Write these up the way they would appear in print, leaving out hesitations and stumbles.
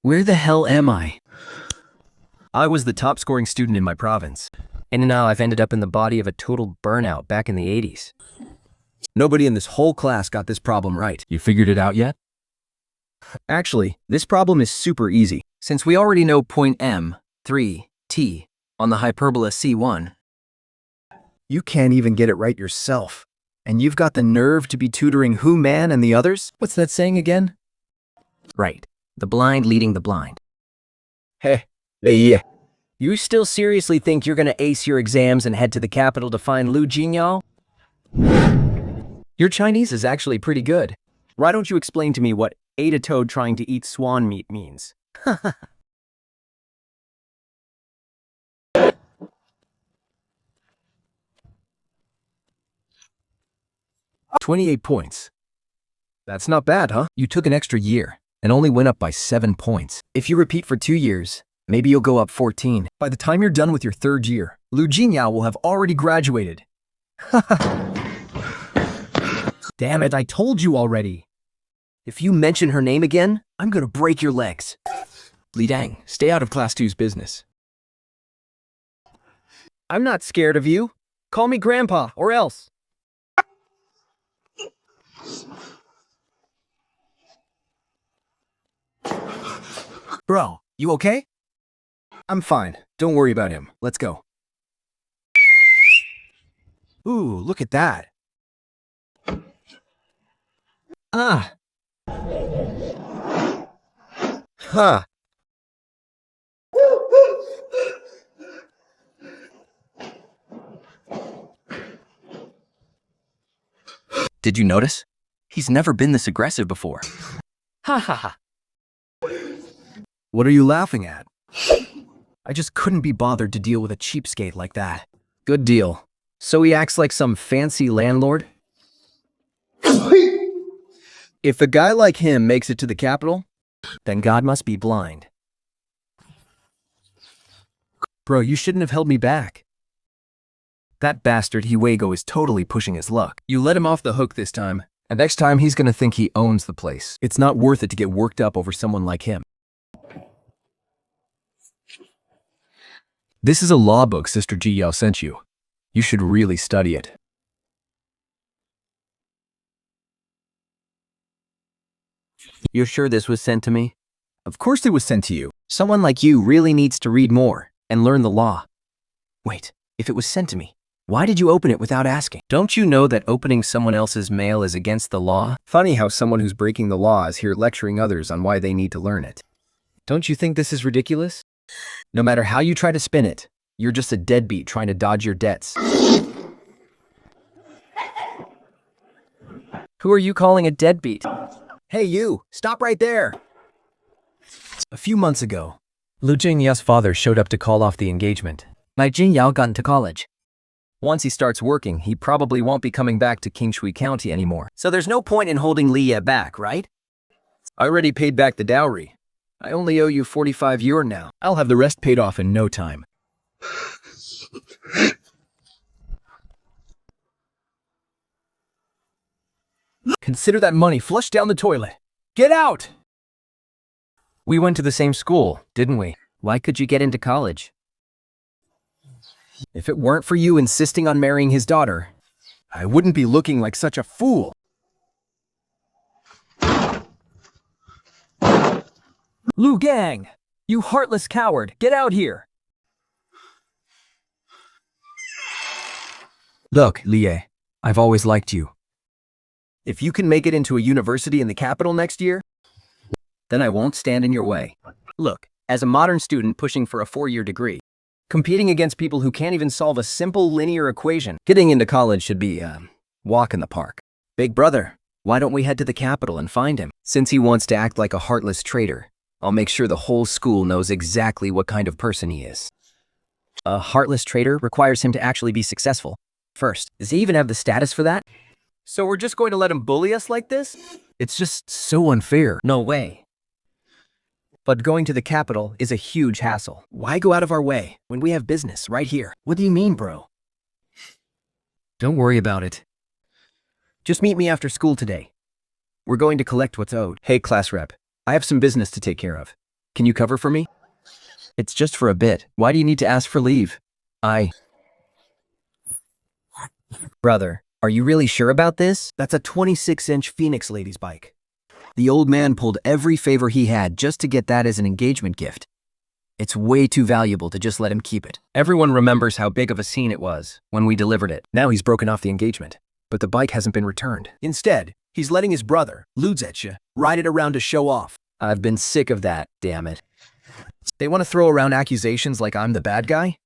Where the hell am I? I was the top scoring student in my province, and now I've ended up in the body of a total burnout back in the 80s. Nobody in this whole class got this problem right. You figured it out yet? Actually, this problem is super easy. Since we already know point M, 3, T, on the hyperbola C1, you can't even get it right yourself. And you've got the nerve to be tutoring who, man, and the others? What's that saying again? Right. The blind leading the blind. Hey, yeah. You still seriously think you're gonna ace your exams and head to the capital to find Lu Jinyao? Your Chinese is actually pretty good. Why don't you explain to me what ate a toad trying to eat swan meat means? 28 points. That's not bad, huh? You took an extra year and only went up by 7 points. If you repeat for 2 years, maybe you'll go up 14. By the time you're done with your 3rd year, Lu Jinyao will have already graduated. Damn it, I told you already. If you mention her name again, I'm gonna break your legs. Li Dang, stay out of Class 2's business. I'm not scared of you. Call me Grandpa, or else. Bro, you okay? I'm fine. Don't worry about him. Let's go. Ooh, look at that. Ah. Huh. Did you notice? He's never been this aggressive before. Ha ha ha. What are you laughing at? I just couldn't be bothered to deal with a cheapskate like that. Good deal. So he acts like some fancy landlord? If a guy like him makes it to the capital, then God must be blind. Bro, you shouldn't have held me back. That bastard Hiwego is totally pushing his luck. You let him off the hook this time, and next time he's gonna think he owns the place. It's not worth it to get worked up over someone like him. This is a law book Sister Ji Yao sent you. You should really study it. You're sure this was sent to me? Of course it was sent to you. Someone like you really needs to read more and learn the law. Wait, if it was sent to me, why did you open it without asking? Don't you know that opening someone else's mail is against the law? Funny how someone who's breaking the law is here lecturing others on why they need to learn it. Don't you think this is ridiculous? No matter how you try to spin it, you're just a deadbeat trying to dodge your debts. Who are you calling a deadbeat? Hey you, stop right there! A few months ago, Lu Jingyao's father showed up to call off the engagement. My Jinyao got into college. Once he starts working, he probably won't be coming back to Qingshui County anymore. So there's no point in holding Li Ye back, right? I already paid back the dowry. I only owe you 45 yuan now. I'll have the rest paid off in no time. Consider that money flushed down the toilet. Get out! We went to the same school, didn't we? Why could you get into college? If it weren't for you insisting on marrying his daughter, I wouldn't be looking like such a fool. Lu Gang! You heartless coward! Get out here! Look, Li Ye, I've always liked you. If you can make it into a university in the capital next year, then I won't stand in your way. Look, as a modern student pushing for a 4-year degree, competing against people who can't even solve a simple linear equation, getting into college should be a walk in the park. Big brother, why don't we head to the capital and find him? Since he wants to act like a heartless traitor, I'll make sure the whole school knows exactly what kind of person he is. A heartless traitor requires him to actually be successful. First, does he even have the status for that? So we're just going to let him bully us like this? it's just so unfair. No way. But going to the capital is a huge hassle. Why go out of our way when we have business right here? What do you mean, bro? Don't worry about it. Just meet me after school today. We're going to collect what's owed. Hey, class rep. I have some business to take care of. Can you cover for me? It's just for a bit. Why do you need to ask for leave? Brother, are you really sure about this? That's a 26-inch Phoenix lady's bike. The old man pulled every favor he had just to get that as an engagement gift. It's way too valuable to just let him keep it. Everyone remembers how big of a scene it was when we delivered it. Now he's broken off the engagement, but the bike hasn't been returned. Instead, he's letting his brother, Ludzetsha, ride it around to show off. I've been sick of that, damn it. They want to throw around accusations like I'm the bad guy?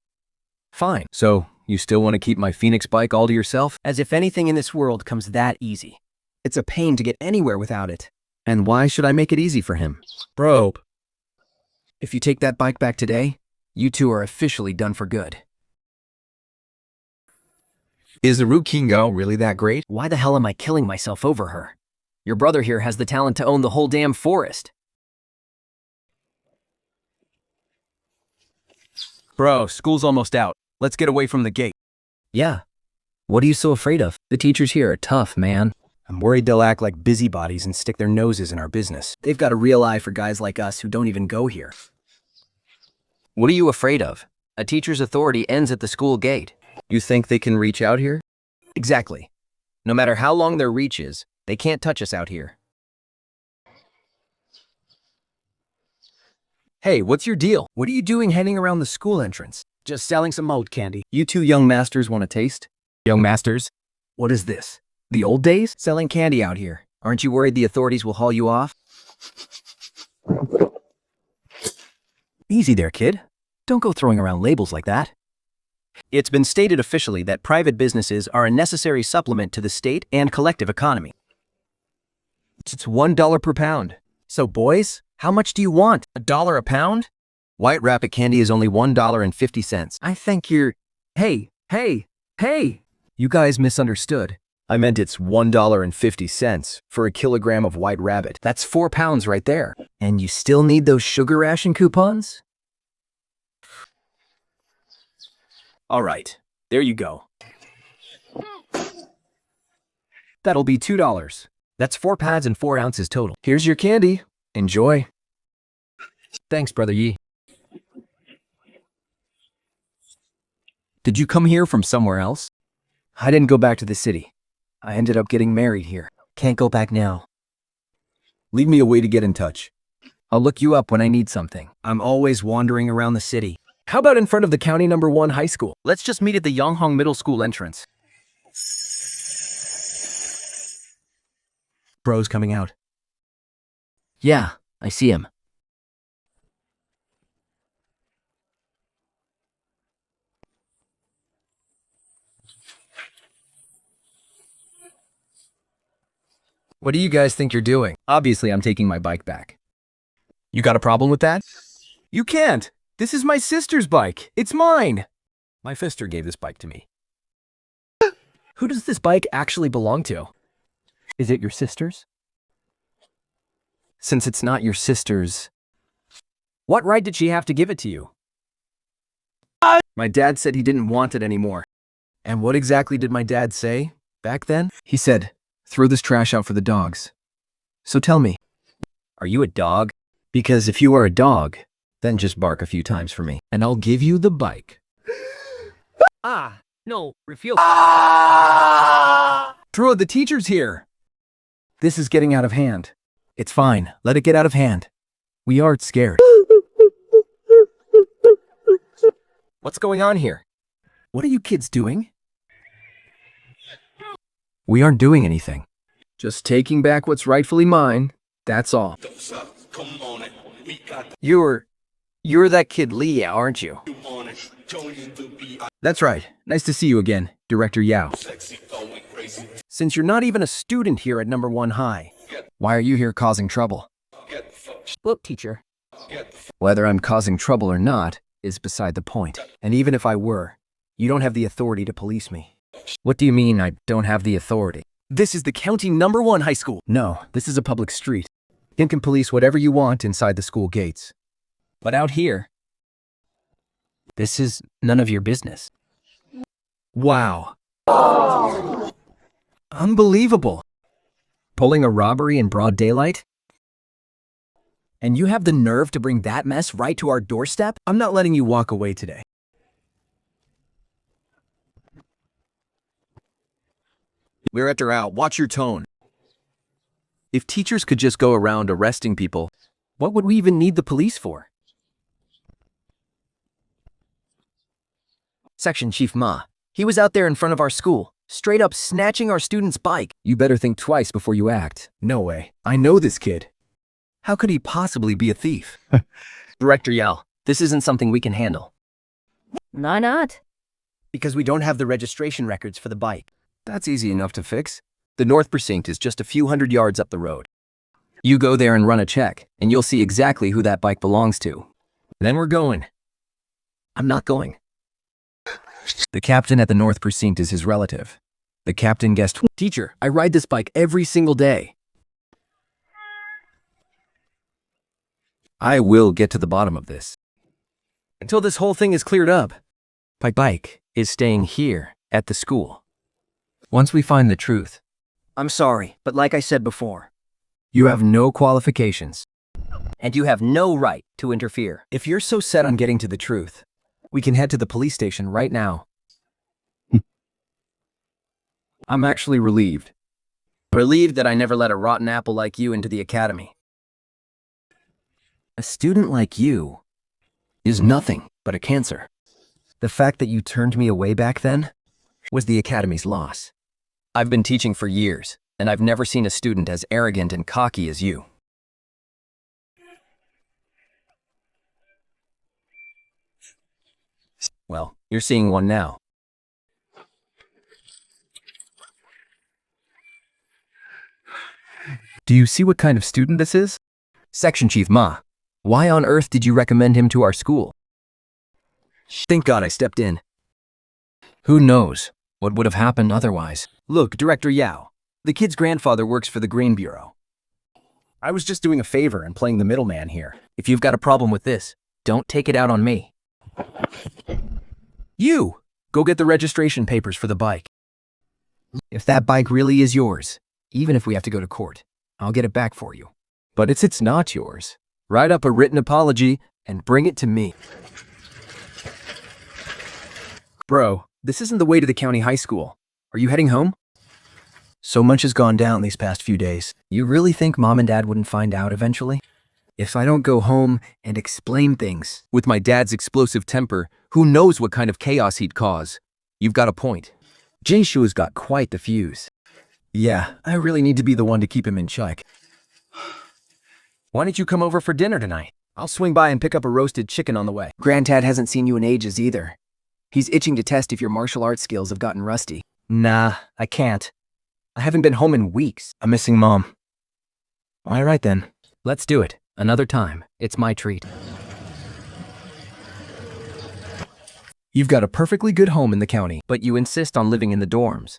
Fine. So, you still want to keep my Phoenix bike all to yourself? As if anything in this world comes that easy. It's a pain to get anywhere without it. And why should I make it easy for him? Bro. If you take that bike back today, you two are officially done for good. Is the Root King girl really that great? Why the hell am I killing myself over her? Your brother here has the talent to own the whole damn forest. Bro, school's almost out. Let's get away from the gate. Yeah. What are you so afraid of? The teachers here are tough, man. I'm worried they'll act like busybodies and stick their noses in our business. They've got a real eye for guys like us who don't even go here. What are you afraid of? A teacher's authority ends at the school gate. You think they can reach out here? Exactly. No matter how long their reach is, they can't touch us out here. Hey, what's your deal? What are you doing heading around the school entrance? Just selling some oat candy. You two young masters want a taste? Young masters? What is this? The old days? Selling candy out here. Aren't you worried the authorities will haul you off? Easy there, kid. Don't go throwing around labels like that. It's been stated officially that private businesses are a necessary supplement to the state and collective economy. It's $1 per pound. So boys, how much do you want? $1 a pound? White Rabbit candy is only $1.50. I think you're... Hey! You guys misunderstood. I meant it's $1.50 for a kilogram of White Rabbit. That's 4 pounds right there. And you still need those sugar ration coupons? All right, there you go. That'll be $2. That's 4 pounds and 4 ounces total. Here's your candy. Enjoy. Thanks, Brother Yi. Did you come here from somewhere else? I didn't go back to the city. I ended up getting married here. Can't go back now. Leave me a way to get in touch. I'll look you up when I need something. I'm always wandering around the city. How about in front of the County No. 1 high school? Let's just meet at the Yonghong Middle School entrance. Bro's coming out. Yeah, I see him. What do you guys think you're doing? Obviously, I'm taking my bike back. You got a problem with that? You can't. This is my sister's bike. It's mine. My sister gave this bike to me. Who does this bike actually belong to? Is it your sister's? Since it's not your sister's, what right did she have to give it to you? My dad said he didn't want it anymore. And what exactly did my dad say back then? He said, throw this trash out for the dogs. So tell me, are you a dog? Because if you are a dog, then just bark a few times for me. And I'll give you the bike. No, refuse. Throw the teacher's here. This is getting out of hand. It's fine. Let it get out of hand. We aren't scared. What's going on here? What are you kids doing? We aren't doing anything. Just taking back what's rightfully mine. That's all. You're that kid Lee, aren't you? That's right. Nice to see you again, Director Yao. Since you're not even a student here at No. 1 High, why are you here causing trouble? Look, teacher. Whether I'm causing trouble or not is beside the point. And even if I were, you don't have the authority to police me. What do you mean I don't have the authority? This is the county No. 1 high school. No, this is a public street. You can police whatever you want inside the school gates. But out here, This is none of your business. wow. Unbelievable. Pulling a robbery in broad daylight? And you have the nerve to bring that mess right to our doorstep? I'm not letting you walk away today. We're at her out. Watch your tone. If teachers could just go around arresting people, what would we even need the police for? Section Chief Ma. He was out there in front of our school, straight up snatching our student's bike. You better think twice before you act. No way. I know this kid. How could he possibly be a thief? Director Yao, this isn't something we can handle. Why not? Because we don't have the registration records for the bike. That's easy enough to fix. The North Precinct is just a few hundred yards up the road. You go there and run a check, and you'll see exactly who that bike belongs to. Then we're going. I'm not going. The captain at the North Precinct is his relative. The captain guessed, "Teacher, I ride this bike every single day." I will get to the bottom of this. Until this whole thing is cleared up. My bike is staying here at the school. Once we find the truth, I'm sorry, but like I said before, you have no qualifications. and you have no right to interfere. If you're so set on getting to the truth, we can head to the police station right now. I'm actually relieved. Relieved that I never let a rotten apple like you into the academy. A student like you is nothing but a cancer. The fact that you turned me away back then was the academy's loss. I've been teaching for years, and I've never seen a student as arrogant and cocky as you. Well, you're seeing one now. Do you see what kind of student this is? Section Chief Ma. Why on earth did you recommend him to our school? Thank God I stepped in. Who knows what would have happened otherwise? Look, Director Yao, the kid's grandfather works for the Grain Bureau. I was just doing a favor and playing the middleman here. If you've got a problem with this, don't take it out on me. You! Go get the registration papers for the bike. If that bike really is yours, even if we have to go to court, I'll get it back for you. But it's not yours. Write up a written apology and bring it to me. Bro, this isn't the way to the county high school. Are you heading home? So much has gone down these past few days. You really think Mom and Dad wouldn't find out eventually? If I don't go home and explain things. With my dad's explosive temper, who knows what kind of chaos he'd cause? You've got a point. Jayshua's got quite the fuse. Yeah, I really need to be the one to keep him in check. Why don't you come over for dinner tonight? I'll swing by and pick up a roasted chicken on the way. Granddad hasn't seen you in ages either. He's itching to test if your martial arts skills have gotten rusty. Nah, I can't. I haven't been home in weeks. I'm missing Mom. All right then. Let's do it. Another time. It's my treat. You've got a perfectly good home in the county, but you insist on living in the dorms.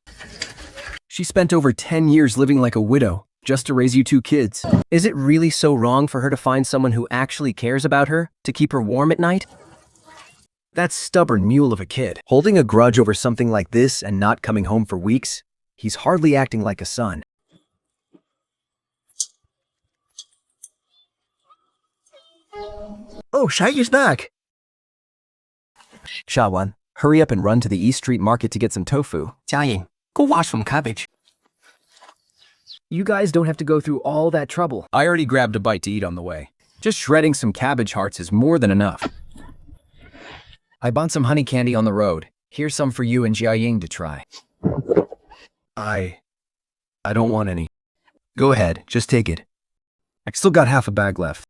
She spent over 10 years living like a widow just to raise you 2 kids. Is it really so wrong for her to find someone who actually cares about her to keep her warm at night? That stubborn mule of a kid, holding a grudge over something like this and not coming home for weeks, he's hardly acting like a son. Oh, Shaggy's back! Shawan, hurry up and run to the East Street Market to get some tofu. Jiaying, go wash some cabbage. You guys don't have to go through all that trouble. I already grabbed a bite to eat on the way. Just shredding some cabbage hearts is more than enough. I bought some honey candy on the road. Here's some for you and Jiaying to try. I don't want any. Go ahead, just take it. I still got half a bag left.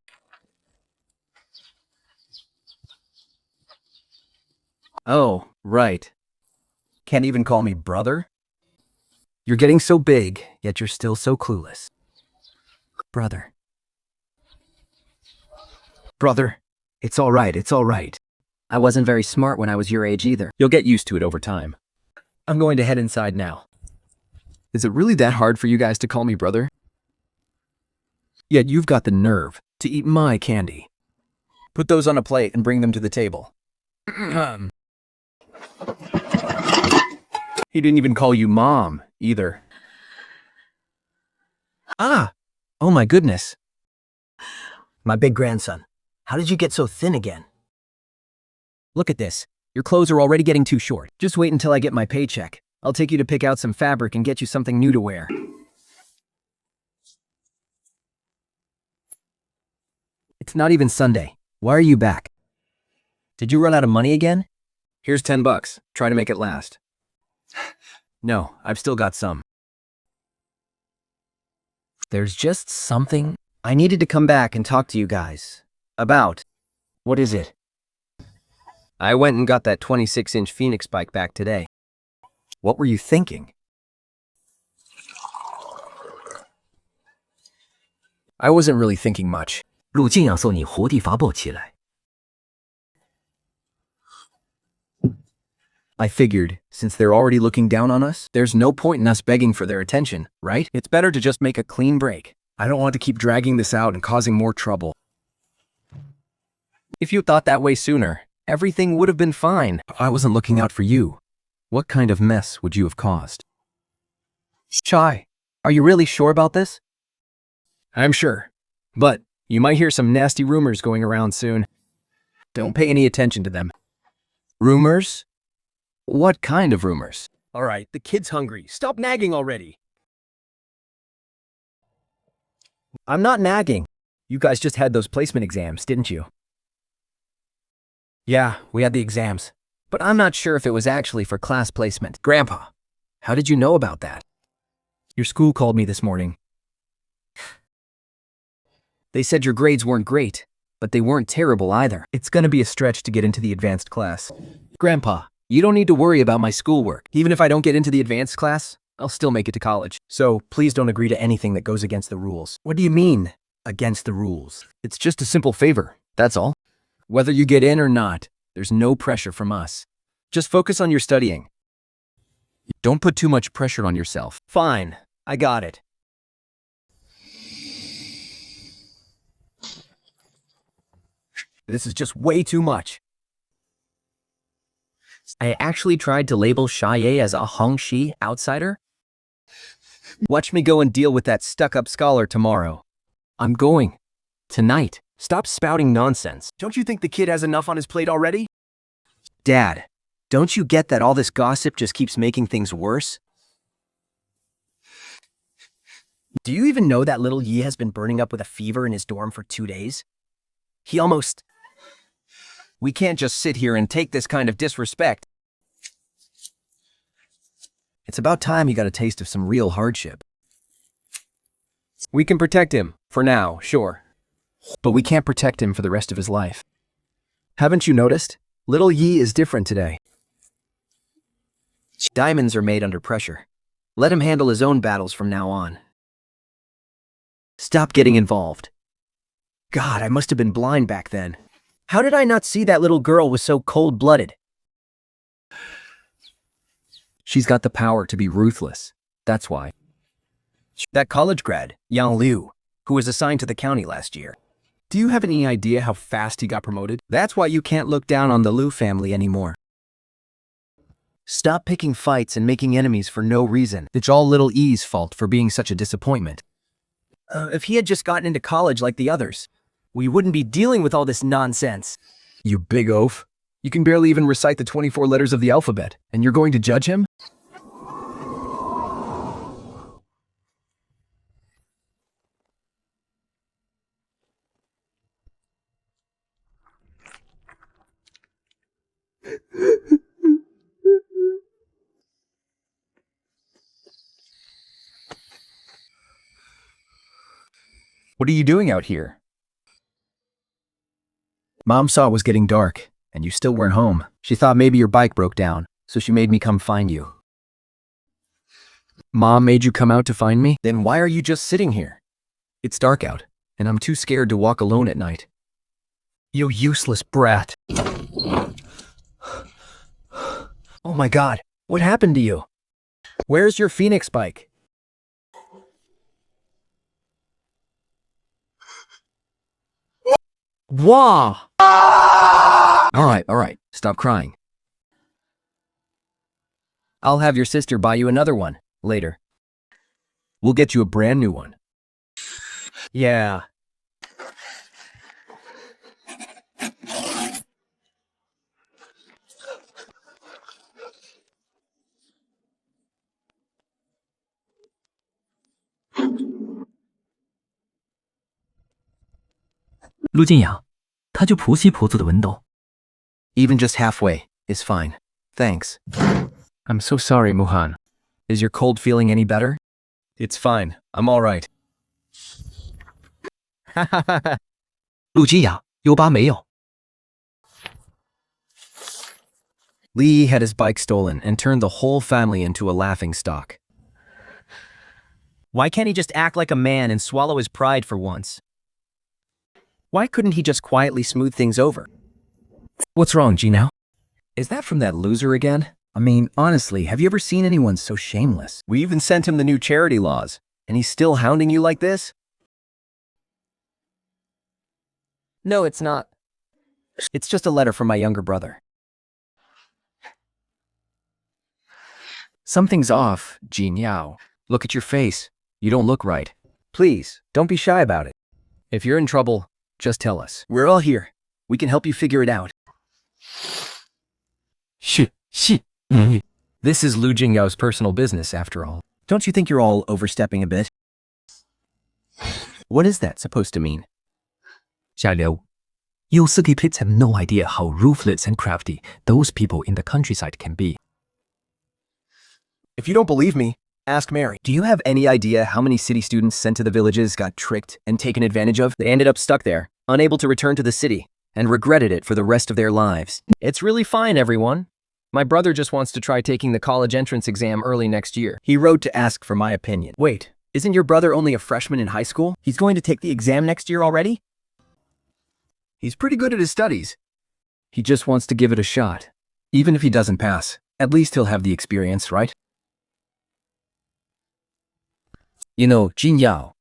Oh, right. Can't even call me brother? You're getting so big, yet you're still so clueless. Brother. Brother, it's all right, it's all right. I wasn't very smart when I was your age either. You'll get used to it over time. I'm going to head inside now. Is it really that hard for you guys to call me brother? Yet you've got the nerve to eat my candy. Put those on a plate and bring them to the table. He didn't even call you Mom, either. Ah! Oh my goodness. My big grandson. How did you get so thin again? Look at this. Your clothes are already getting too short. Just wait until I get my paycheck. I'll take you to pick out some fabric and get you something new to wear. It's not even Sunday. Why are you back? Did you run out of money again? Here's $10. Try to make it last. No, I've still got some. There's just something I needed to come back and talk to you guys about. What is it? I went and got that 26-inch Phoenix bike back today. What were you thinking? I wasn't really thinking much. 路径要送你活地法宝起来。 I figured, since they're already looking down on us, there's no point in us begging for their attention, right? It's better to just make a clean break. I don't want to keep dragging this out and causing more trouble. If you thought that way sooner, everything would have been fine. I wasn't looking out for you. What kind of mess would you have caused? Chai, are you really sure about this? I'm sure. But you might hear some nasty rumors going around soon. Don't pay any attention to them. Rumors? What kind of rumors? All right, the kid's hungry. Stop nagging already. I'm not nagging. You guys just had those placement exams, didn't you? Yeah, we had the exams. But I'm not sure if it was actually for class placement. Grandpa, how did you know about that? Your school called me this morning. They said your grades weren't great, but they weren't terrible either. It's gonna be a stretch to get into the advanced class. Grandpa, you don't need to worry about my schoolwork. Even if I don't get into the advanced class, I'll still make it to college. So please don't agree to anything that goes against the rules. What do you mean, against the rules? It's just a simple favor, that's all. Whether you get in or not, there's no pressure from us. Just focus on your studying. Don't put too much pressure on yourself. Fine, I got it. This is just way too much. I actually tried to label Xia as a Hongxi outsider. Watch me go and deal with that stuck-up scholar tomorrow. I'm going. Tonight. Stop spouting nonsense. Don't you think the kid has enough on his plate already? Dad, don't you get that all this gossip just keeps making things worse? Do you even know that little Yi has been burning up with a fever in his dorm for 2 days? He almost... We can't just sit here and take this kind of disrespect. It's about time he got a taste of some real hardship. We can protect him, for now, sure. But we can't protect him for the rest of his life. Haven't you noticed? Little Yi is different today. Diamonds are made under pressure. Let him handle his own battles from now on. Stop getting involved. God, I must have been blind back then. How did I not see that little girl was so cold-blooded? She's got the power to be ruthless. That's why. That college grad, Yang Liu, who was assigned to the county last year. Do you have any idea how fast he got promoted? That's why you can't look down on the Liu family anymore. Stop picking fights and making enemies for no reason. It's all little Yi's fault for being such a disappointment. If he had just gotten into college like the others, we wouldn't be dealing with all this nonsense. You big oaf. You can barely even recite the 24 letters of the alphabet, and you're going to judge him? What are you doing out here? Mom saw it was getting dark, and you still weren't home. She thought maybe your bike broke down, so she made me come find you. Mom made you come out to find me? Then why are you just sitting here? It's dark out, and I'm too scared to walk alone at night. You useless brat. Oh my God, what happened to you? Where's your Phoenix bike? Wow! All right, stop crying. I'll have your sister buy you another one later. We'll get you a brand new one. Yeah. 陆静雅，他就婆媳婆做的文斗。 Even just halfway is fine. Thanks. I'm so sorry, Muhan. Is your cold feeling any better? It's fine. I'm all right. 陆静雅，有疤没有？ Lee had his bike stolen and turned the whole family into a laughing stock. Why can't he just act like a man and swallow his pride for once? Why couldn't he just quietly smooth things over? What's wrong, Jinao? Is that from that loser again? I mean, honestly, have you ever seen anyone so shameless? We even sent him the new charity laws, and he's still hounding you like this? No, it's not. It's just a letter from my younger brother. Something's off, Jinao. Look at your face. You don't look right. Please, don't be shy about it. If you're in trouble, just tell us. We're all here. We can help you figure it out. This is Lu Jingyao's personal business, after all. Don't you think you're all overstepping a bit? What is that supposed to mean? 下流。You city kids have no idea how ruthless and crafty those people in the countryside can be. If you don't believe me, ask Mary. Do you have any idea how many city students sent to the villages got tricked and taken advantage of? They ended up stuck there, unable to return to the city, and regretted it for the rest of their lives. It's really fine, everyone. My brother just wants to try taking the college entrance exam early next year. He wrote to ask for my opinion. Wait, isn't your brother only a freshman in high school? He's going to take the exam next year already? He's pretty good at his studies. He just wants to give it a shot. Even if he doesn't pass, at least he'll have the experience, right? You know, Jin Yao,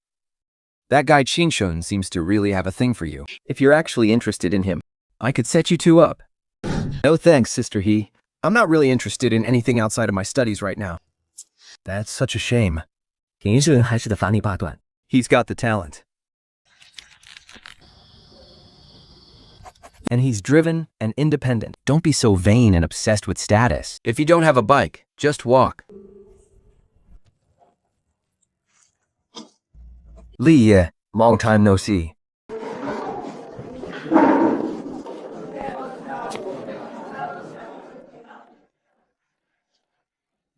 that guy Qinshun seems to really have a thing for you. If you're actually interested in him, I could set you two up. No thanks, Sister He. I'm not really interested in anything outside of my studies right now. That's such a shame. 平时人还是得罚你八段。 He's got the talent. And he's driven and independent. Don't be so vain and obsessed with status. If you don't have a bike, just walk. Li, long time no see.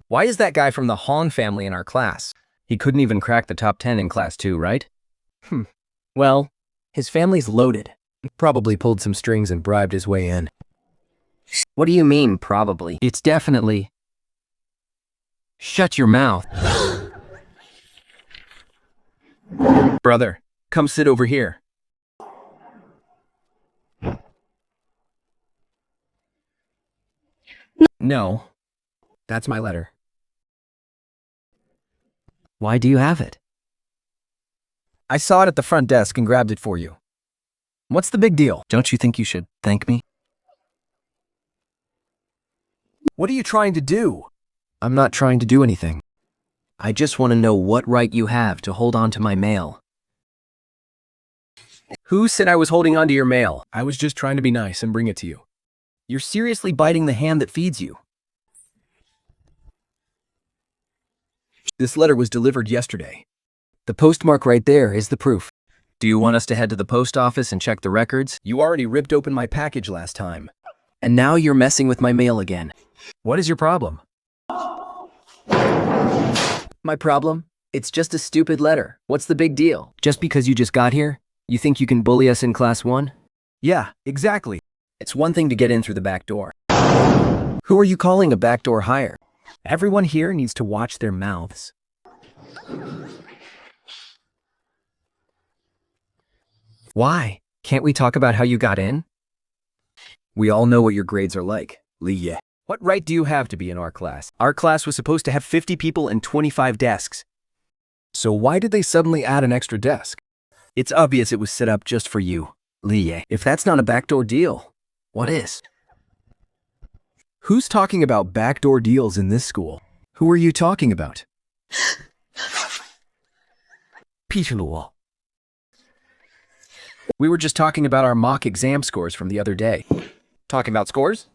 Why is that guy from the Han family in our class? He couldn't even crack the top 10 in class 2, right? Well, his family's loaded. Probably pulled some strings and bribed his way in. What do you mean, probably? It's definitely... Shut your mouth. Brother, come sit over here. No, that's my letter. Why do you have it? I saw it at the front desk and grabbed it for you. What's the big deal? Don't you think you should thank me? What are you trying to do? I'm not trying to do anything. I just want to know what right you have to hold on to my mail. Who said I was holding on to your mail? I was just trying to be nice and bring it to you. You're seriously biting the hand that feeds you. This letter was delivered yesterday. The postmark right there is the proof. Do you want us to head to the post office and check the records? You already ripped open my package last time. And now you're messing with my mail again. What is your problem? My problem? It's just a stupid letter. What's the big deal? Just because you just got here, you think you can bully us in class 1? Yeah, exactly. It's one thing to get in through the back door. Who are you calling a backdoor hire? Everyone here needs to watch their mouths. Why? Can't we talk about how you got in? We all know what your grades are like, Li. What right do you have to be in our class? Our class was supposed to have 50 people and 25 desks. So why did they suddenly add an extra desk? It's obvious it was set up just for you, Li. If that's not a backdoor deal, what is? Who's talking about backdoor deals in this school? Who are you talking about? 屁是罗。 We were just talking about our mock exam scores from the other day. Talking about scores?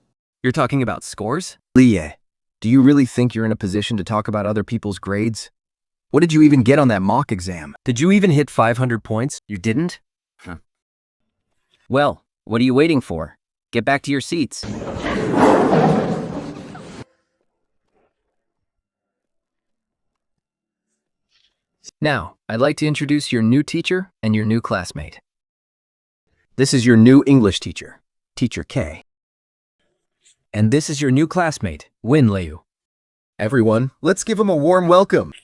You're talking about scores? Li, do you really think you're in a position to talk about other people's grades? What did you even get on that mock exam? Did you even hit 500 points? You didn't? Well, what are you waiting for? Get back to your seats. Now, I'd like to introduce your new teacher and your new classmate. This is your new English teacher, Teacher K. And this is your new classmate, Win Liu. Everyone, let's give him a warm welcome.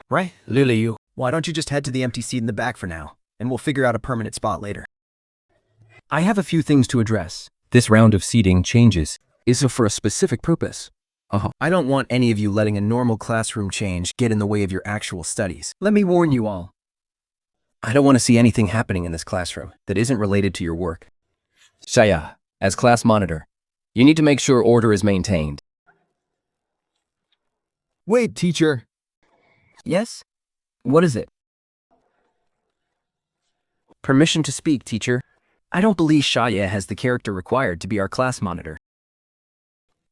Right, Liu. Why don't you just head to the empty seat in the back for now, and we'll figure out a permanent spot later. I have a few things to address. This round of seating changes is for a specific purpose. I don't want any of you letting a normal classroom change get in the way of your actual studies. Let me warn you all. I don't want to see anything happening in this classroom that isn't related to your work. Shaya, as class monitor, you need to make sure order is maintained. Wait, teacher. Yes? What is it? Permission to speak, teacher. I don't believe Shaya has the character required to be our class monitor.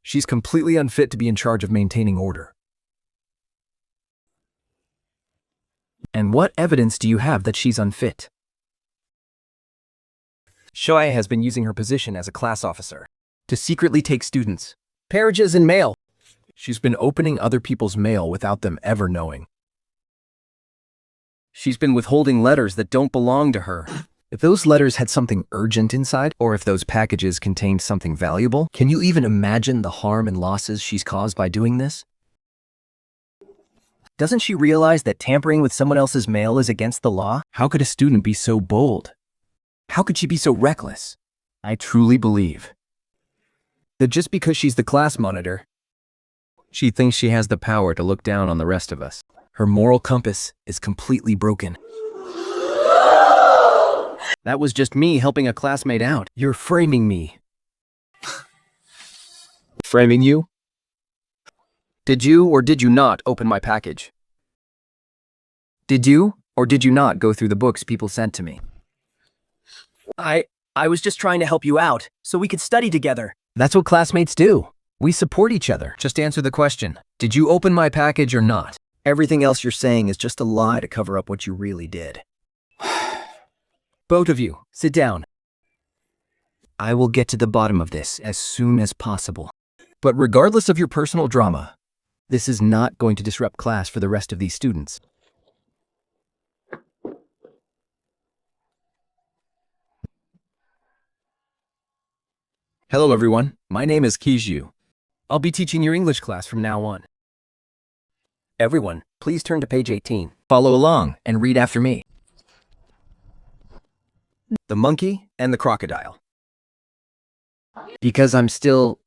She's completely unfit to be in charge of maintaining order. And what evidence do you have that she's unfit? Shaya has been using her position as a class officer To secretly take students. Parages and mail. She's been opening other people's mail without them ever knowing. She's been withholding letters that don't belong to her. If those letters had something urgent inside, or if those packages contained something valuable, can you even imagine the harm and losses she's caused by doing this? Doesn't she realize that tampering with someone else's mail is against the law? How could a student be so bold? How could she be so reckless? I truly believe that just because she's the class monitor, she thinks she has the power to look down on the rest of us. Her moral compass is completely broken. That was just me helping a classmate out. You're framing me. Framing you? Did you or did you not open my package? Did you or did you not go through the books people sent to me? I was just trying to help you out so we could study together. That's what classmates do. We support each other. Just answer the question. Did you open my package or not? Everything else you're saying is just a lie to cover up what you really did. Both of you, sit down. I will get to the bottom of this as soon as possible. But regardless of your personal drama, this is not going to disrupt class for the rest of these students. Hello everyone, my name is Kiju. I'll be teaching your English class from now on. Everyone, please turn to page 18. Follow along and read after me. The monkey and the crocodile. Because I'm still...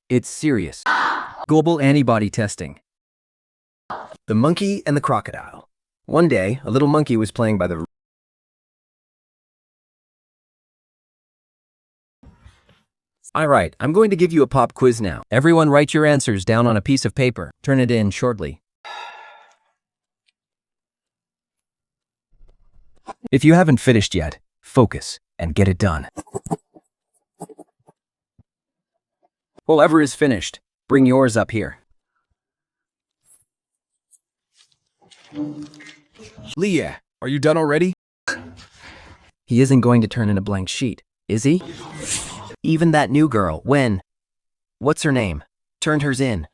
It's serious. Global antibody testing. The monkey and the crocodile. One day, a little monkey was playing by the... Alright, I'm going to give you a pop quiz now. Everyone write your answers down on a piece of paper. Turn it in shortly. If you haven't finished yet, focus and get it done. Whoever is finished, bring yours up here. Leah, are you done already? He isn't going to turn in a blank sheet, is he? Even that new girl, what's her name? Turned hers in.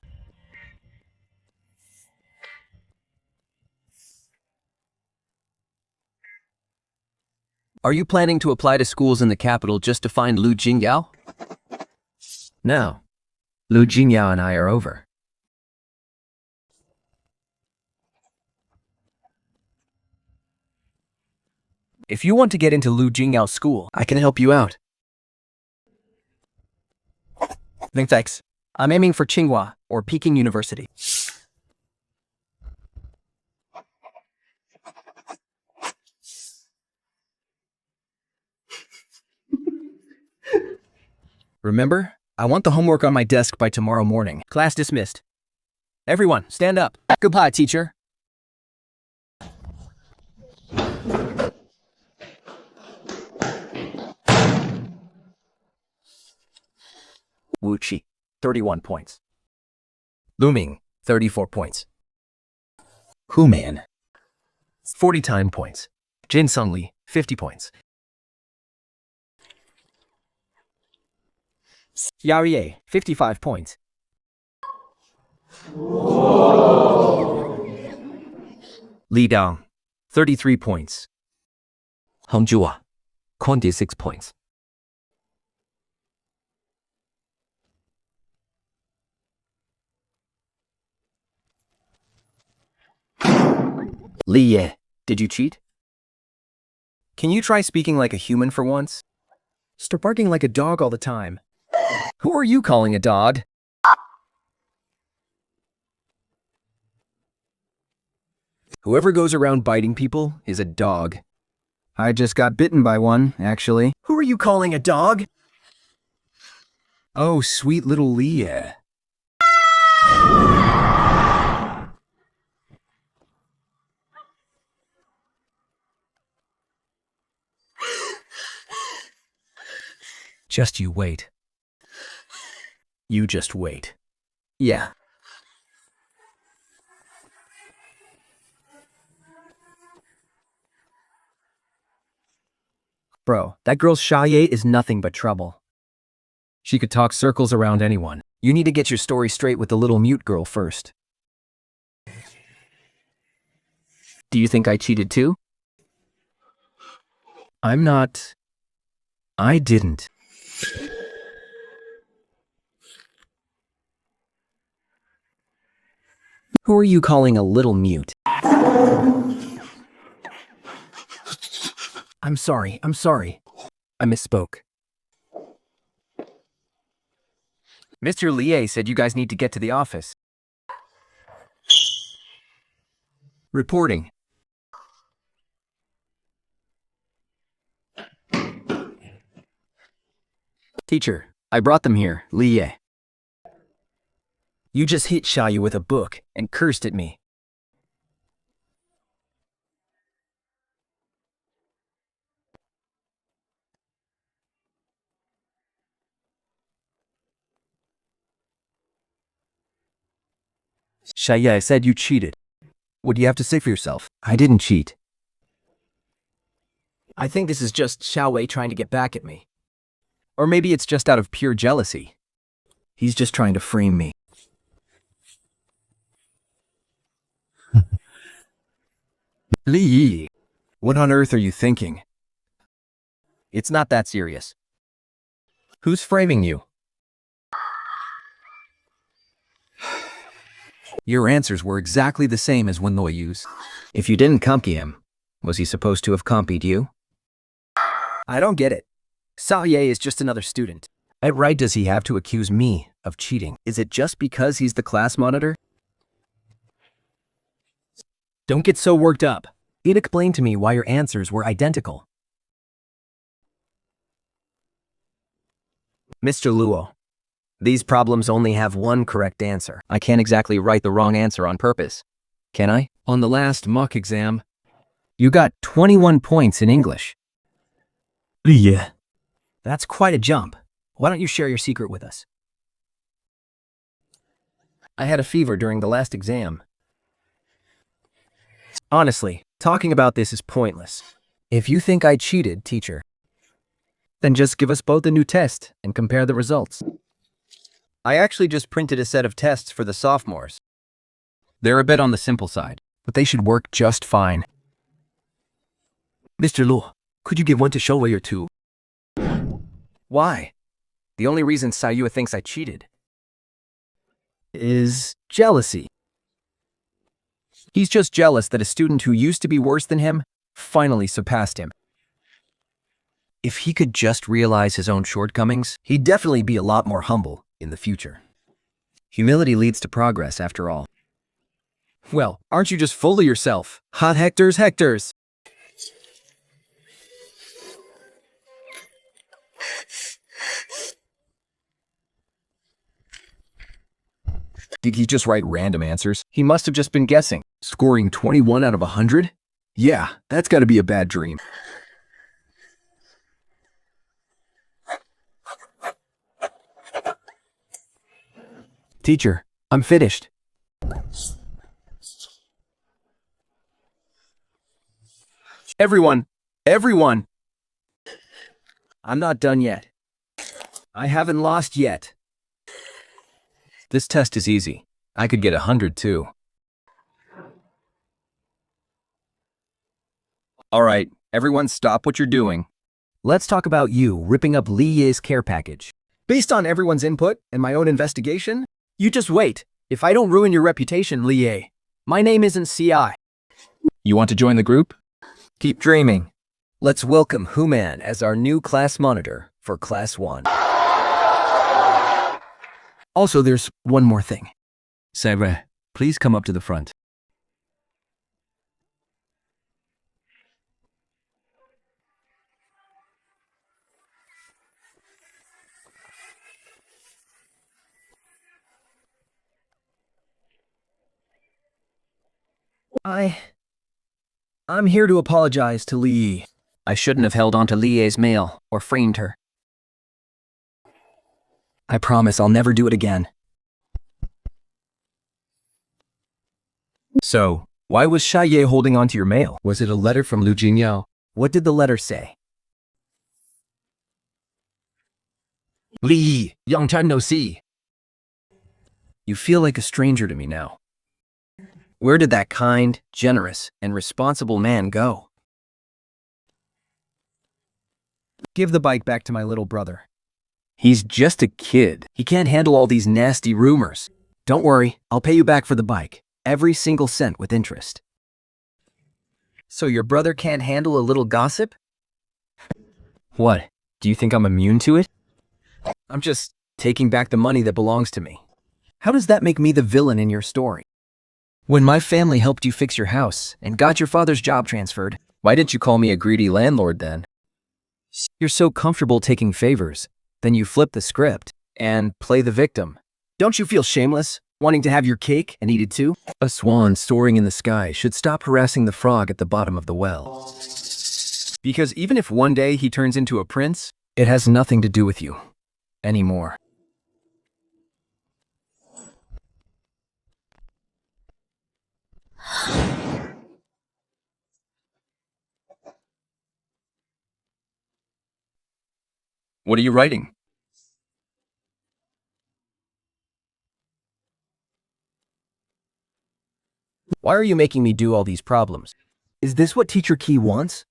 Are you planning to apply to schools in the capital just to find Lu Jingyao? No. Lu Jingyao and I are over. If you want to get into Lu Jingyao's school, I can help you out. Thanks. I'm aiming for Tsinghua or Peking University. Remember, I want the homework on my desk by tomorrow morning. Class dismissed. Everyone, stand up. Goodbye, teacher. Wuchi, 31 points. Luming, 34 points. Human. 49 points. Jin Sungli, 50 points. Yaoye, 55 points. Li Dang, 33 points. Hangjua, 26 points. Li Ye, did you cheat? Can you try speaking like a human for once? Stop barking like a dog all the time. Who are you calling a dog? Whoever goes around biting people is a dog. I just got bitten by one, actually. Who are you calling a dog? Oh, sweet little Leah. Just you wait. You just wait. Yeah. Bro, that girl Xiaoye is nothing but trouble. She could talk circles around anyone. You need to get your story straight with the little mute girl first. Do you think I cheated too? I'm not. I didn't. Who are you calling a little mute? I'm sorry. I misspoke. Mr. Lie said you guys need to get to the office. Reporting. Teacher, I brought them here, Lie. You just hit Xiaoyu with a book and cursed at me. Xiaoye said you cheated. What do you have to say for yourself? I didn't cheat. I think this is just Xiaowei trying to get back at me. Or maybe it's just out of pure jealousy. He's just trying to frame me. Li Yi, what on earth are you thinking? It's not that serious. Who's framing you? Your answers were exactly the same as when Loyu's. If you didn't compy him, was he supposed to have compied you? I don't get it. Saoye is just another student. What right does he have to accuse me of cheating? Is it just because he's the class monitor? Don't get so worked up. It explained to me why your answers were identical. Mr. Luo, these problems only have one correct answer. I can't exactly write the wrong answer on purpose, can I? On the last mock exam, you got 21 points in English. Yeah. That's quite a jump. Why don't you share your secret with us? I had a fever during the last exam. Honestly, talking about this is pointless. If you think I cheated, teacher, then just give us both a new test and compare the results. I actually just printed a set of tests for the sophomores. They're a bit on the simple side, but they should work just fine. Mr. Luo, could you give one to Shouwei or two? Why? The only reason Sayua thinks I cheated is jealousy. He's just jealous that a student who used to be worse than him finally surpassed him. If he could just realize his own shortcomings, he'd definitely be a lot more humble in the future. Humility leads to progress, after all. Well, aren't you just full of yourself? Hot hectors! Did he just write random answers? He must have just been guessing. Scoring 21 out of 100? Yeah, that's gotta be a bad dream. Teacher, I'm finished. Everyone, Everyone! I'm not done yet. I haven't lost yet. This test is easy. I could get 100 too. Alright, everyone stop what you're doing. Let's talk about you ripping up Li Ye's care package. Based on everyone's input and my own investigation, you just wait. If I don't ruin your reputation, Li Ye, my name isn't CI. You want to join the group? Keep dreaming. Let's welcome Human as our new class monitor for Class 1. Also, there's one more thing. Sarah, please come up to the front. I'm here to apologize to Li Yi. I shouldn't have held on to Lie's mail or framed her. I promise I'll never do it again. So, why was Xia holding on to your mail? Was it a letter from Lu Jinyao? What did the letter say? Li Yi, Yang Chan no si. You feel like a stranger to me now. Where did that kind, generous, and responsible man go? Give the bike back to my little brother. He's just a kid. He can't handle all these nasty rumors. Don't worry, I'll pay you back for the bike. Every single cent with interest. So your brother can't handle a little gossip? What? Do you think I'm immune to it? I'm just taking back the money that belongs to me. How does that make me the villain in your story? When my family helped you fix your house and got your father's job transferred, why didn't you call me a greedy landlord then? You're so comfortable taking favors. Then you flip the script and play the victim. Don't you feel shameless, wanting to have your cake and eat it too? A swan soaring in the sky should stop harassing the frog at the bottom of the well. Because even if one day he turns into a prince, it has nothing to do with you anymore. What are you writing? Why are you making me do all these problems? Is this what Teacher Key wants?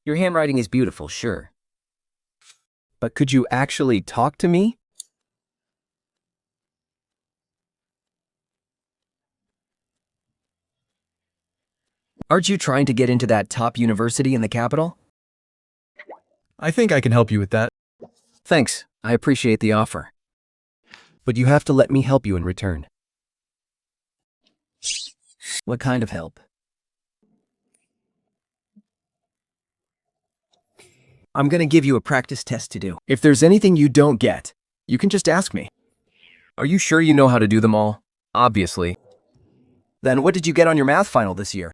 Your handwriting is beautiful, sure. But could you actually talk to me? Aren't you trying to get into that top university in the capital? I think I can help you with that. Thanks, I appreciate the offer. But you have to let me help you in return. What kind of help? I'm gonna give you a practice test to do. If there's anything you don't get, you can just ask me. Are you sure you know how to do them all? Obviously. Then what did you get on your math final this year?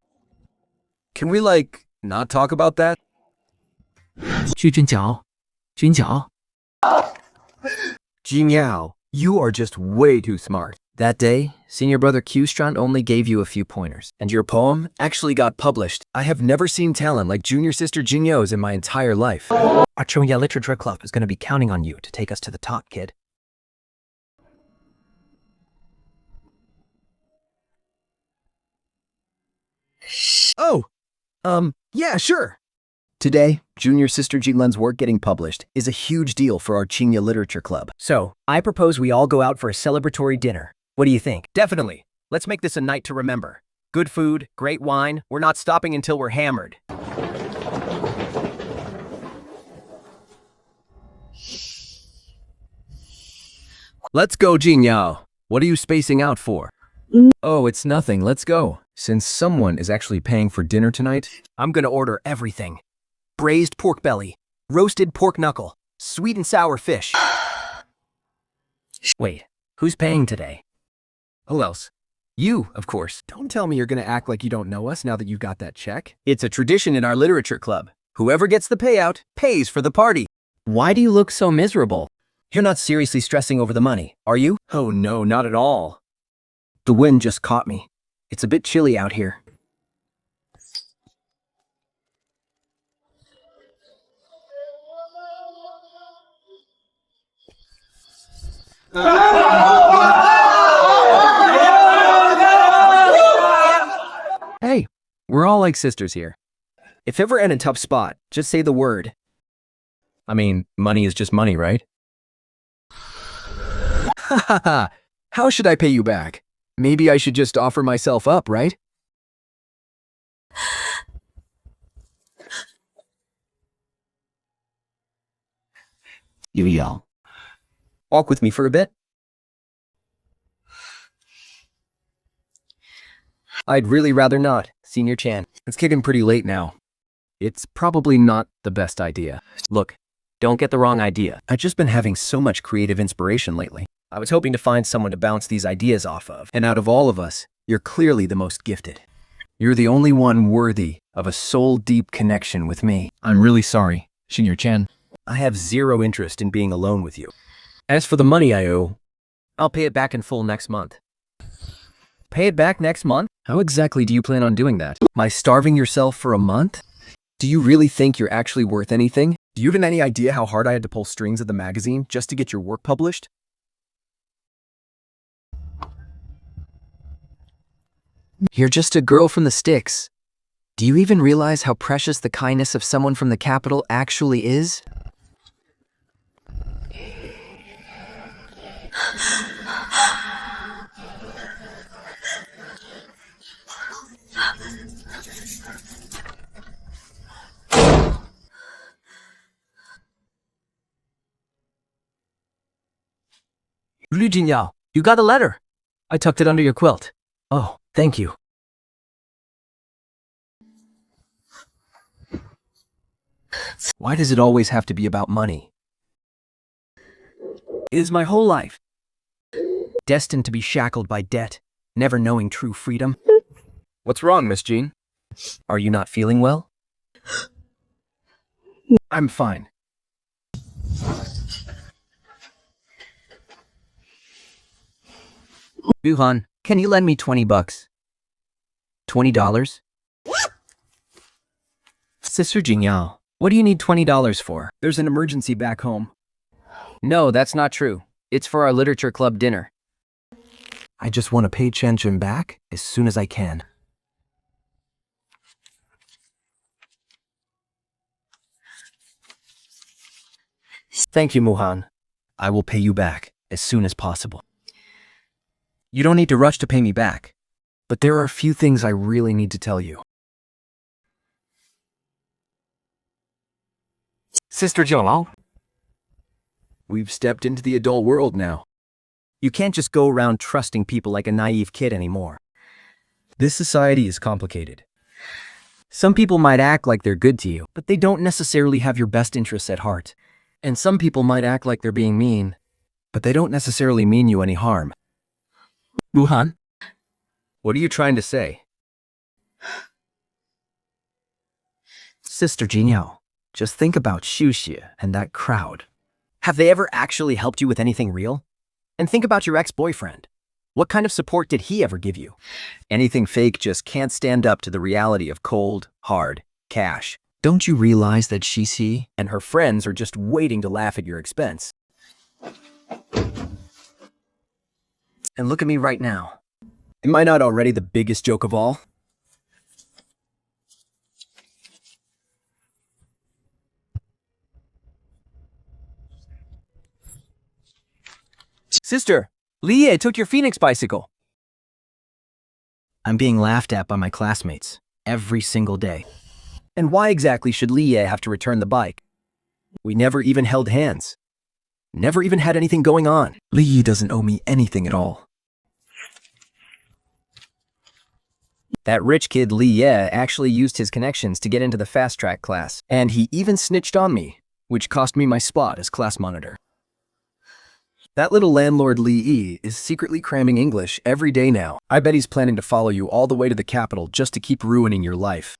Can we, not talk about that? 去军脚，军脚。 Jinyao, you are just way too smart. That day, senior brother Q-Strand only gave you a few pointers, and your poem actually got published. I have never seen talent like junior sister Jinyo's in my entire life. Our Chonya Literature Club is going to be counting on you to take us to the top, kid. Oh, yeah, sure. Today, junior sister Jinlen's work getting published is a huge deal for our Chinya Literature Club. So, I propose we all go out for a celebratory dinner. What do you think? Definitely. Let's make this a night to remember. Good food, great wine. We're not stopping until we're hammered. Let's go, Jinyao. What are you spacing out for? Oh, it's nothing. Let's go. Since someone is actually paying for dinner tonight, I'm gonna order everything. Braised pork belly, roasted pork knuckle, sweet and sour fish. Wait, who's paying today? who else? You, of course. Don't tell me you're gonna act like you don't know us now that you've got that check. It's a tradition in our literature club. Whoever gets the payout pays for the party. Why do you look so miserable? You're not seriously stressing over the money, are you? Oh no, not at all. The wind just caught me. It's a bit chilly out here. Hey, we're all like sisters here. If ever in a tough spot, just say the word. I mean, money is just money, right? Ha ha ha! How should I pay you back? Maybe I should just offer myself up, right? You yell. Walk with me for a bit. I'd really rather not, Senior Chan. It's kicking pretty late now. It's probably not the best idea. Look, don't get the wrong idea. I've just been having so much creative inspiration lately. I was hoping to find someone to bounce these ideas off of. And out of all of us, you're clearly the most gifted. You're the only one worthy of a soul-deep connection with me. I'm really sorry, Senior Chan. I have zero interest in being alone with you. As for the money I owe, I'll pay it back in full next month. Pay it back next month? how exactly do you plan on doing that? By starving yourself for a month? Do you really think you're actually worth anything? Do you have any idea how hard I had to pull strings at the magazine just to get your work published? You're just a girl from the sticks. Do you even realize how precious the kindness of someone from the capital actually is? Liu Jinyao, you got a letter. I tucked it under your quilt. Oh, thank you. Why does it always have to be about money? It is my whole life. Destined to be shackled by debt, never knowing true freedom. What's wrong, Miss Jean? Are you not feeling well? I'm fine. Buhan, can you lend me $20? $20? Sister Jingyao, what do you need $20 for? There's an emergency back home. No, that's not true. It's for our literature club dinner. I just want to pay Chen Chen back as soon as I can. Thank you, Muhan. I will pay you back as soon as possible. You don't need to rush to pay me back. But there are a few things I really need to tell you. Sister Jianglao, We've stepped into the adult world now. You can't just go around trusting people like a naive kid anymore. This society is complicated. Some people might act like they're good to you, but they don't necessarily have your best interests at heart. And some people might act like they're being mean. But they don't necessarily mean you any harm. Wuhan, What are you trying to say? Sister Jinyao, just think about Xie and that crowd. Have they ever actually helped you with anything real? And think about your ex-boyfriend. What kind of support did he ever give you? Anything fake just can't stand up to the reality of cold, hard cash. Don't you realize that Xie And her friends are just waiting to laugh at your expense. and look at me right now. Am I not already the biggest joke of all? Sister, Lie took your Phoenix bicycle. I'm being laughed at by my classmates every single day. And why exactly should Lie have to return the bike? We never even held hands. Never even had anything going on. Li Yi doesn't owe me anything at all. That rich kid Li Ye actually used his connections to get into the fast track class. And he even snitched on me, which cost me my spot as class monitor. That little landlord Li Yi is secretly cramming English every day now. I bet he's planning to follow you all the way to the capital just to keep ruining your life.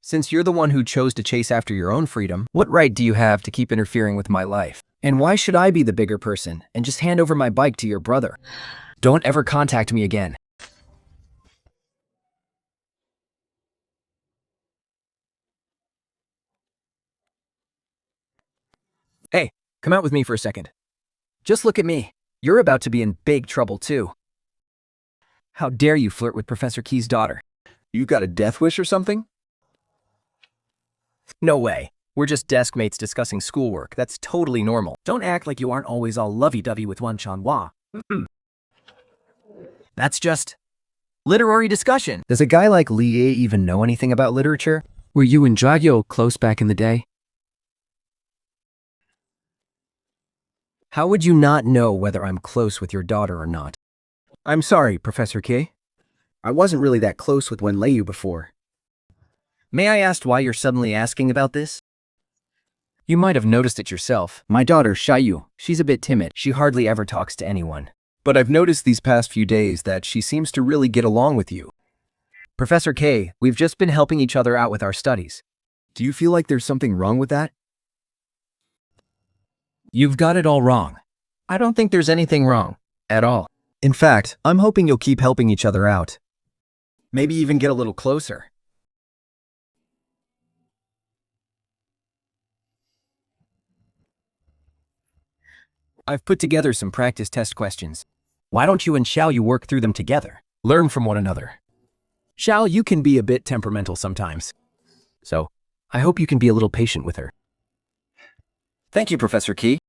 Since you're the one who chose to chase after your own freedom, what right do you have to keep interfering with my life? And why should I be the bigger person and just hand over my bike to your brother? Don't ever contact me again. Hey, come out with me for a second. Just look at me. You're about to be in big trouble too. How dare you flirt with Professor Key's daughter? You got a death wish or something? No way. We're just desk mates discussing schoolwork. That's totally normal. Don't act like you aren't always all lovey-dovey with Wan Chanhua. That's just literary discussion. Does a guy like Li Ye even know anything about literature? Were you and Jiao close back in the day? How would you not know whether I'm close with your daughter or not? I'm sorry, Professor K. I wasn't really that close with Wen Leiyu before. May I ask why you're suddenly asking about this? You might have noticed it yourself. My daughter, Xiaoyu, she's a bit timid. She hardly ever talks to anyone. But I've noticed these past few days that she seems to really get along with you. Professor K, we've just been helping each other out with our studies. Do you feel like there's something wrong with that? You've got it all wrong. I don't think there's anything wrong. At all. In fact, I'm hoping you'll keep helping each other out. Maybe even get a little closer. I've put together some practice test questions. Why don't you and Xiaoyu work through them together? Learn from one another. Xiao, you can be a bit temperamental sometimes. So, I hope you can be a little patient with her. Thank you, Professor Key.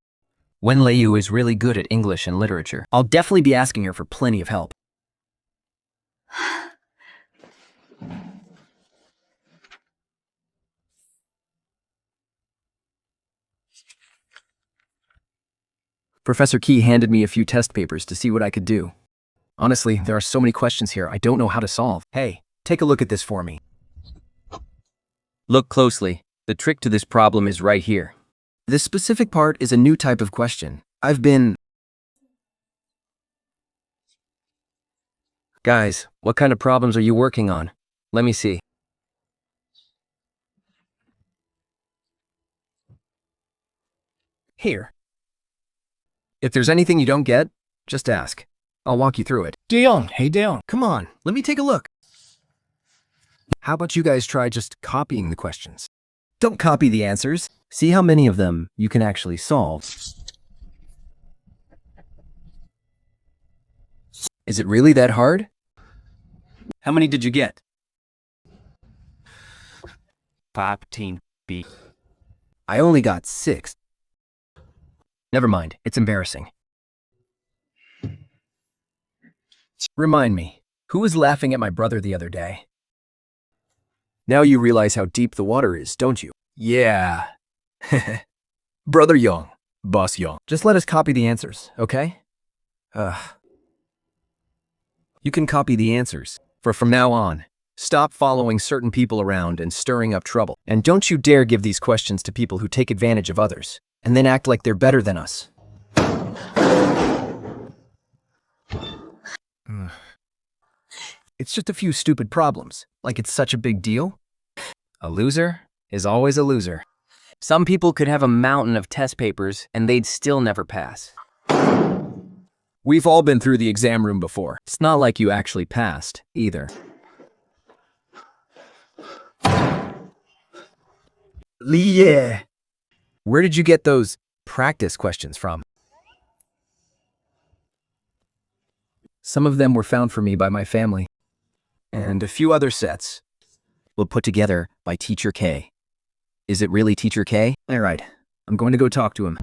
Wen Leiyu is really good at English and literature. I'll definitely be asking her for plenty of help. Professor Key handed me a few test papers to see what I could do. Honestly, there are so many questions here I don't know how to solve. Hey, take a look at this for me. Look closely. The trick to this problem is right here. This specific part is a new type of question. Guys, what kind of problems are you working on? Let me see. Here. If there's anything you don't get, just ask. I'll walk you through it. Dion, hey Dion. Come on, let me take a look. How about you guys try just copying the questions? Don't copy the answers. See how many of them you can actually solve. Is it really that hard? How many did you get? 15B. I only got 6. Never mind, it's embarrassing. Remind me, who was laughing at my brother the other day? Now you realize how deep the water is, don't you? Yeah. Brother Young, Boss Young. Just let us copy the answers, okay? You can copy the answers. For from now on, stop following certain people around and stirring up trouble. And don't you dare give these questions to people who take advantage of others, and then act like they're better than us. It's just a few stupid problems, like it's such a big deal. A loser is always a loser. Some people could have a mountain of test papers and they'd still never pass. We've all been through the exam room before. It's not like you actually passed, either. Li Ye. Where did you get those practice questions from? Some of them were found for me by my family. And a few other sets were put together by Teacher K. Is it really Teacher K? All right, I'm going to go talk to him.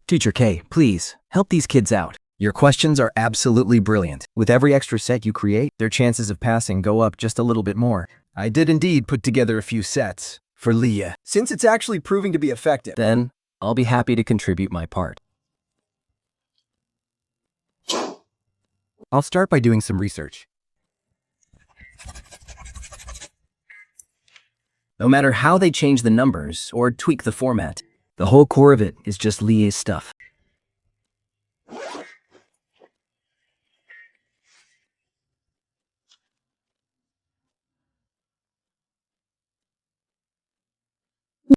Teacher K, please, help these kids out. Your questions are absolutely brilliant. With every extra set you create, their chances of passing go up just a little bit more. I did indeed put together a few sets for Leah. Since it's actually proving to be effective, then I'll be happy to contribute my part. I'll start by doing some research. No matter how they change the numbers or tweak the format, the whole core of it is just Li's stuff.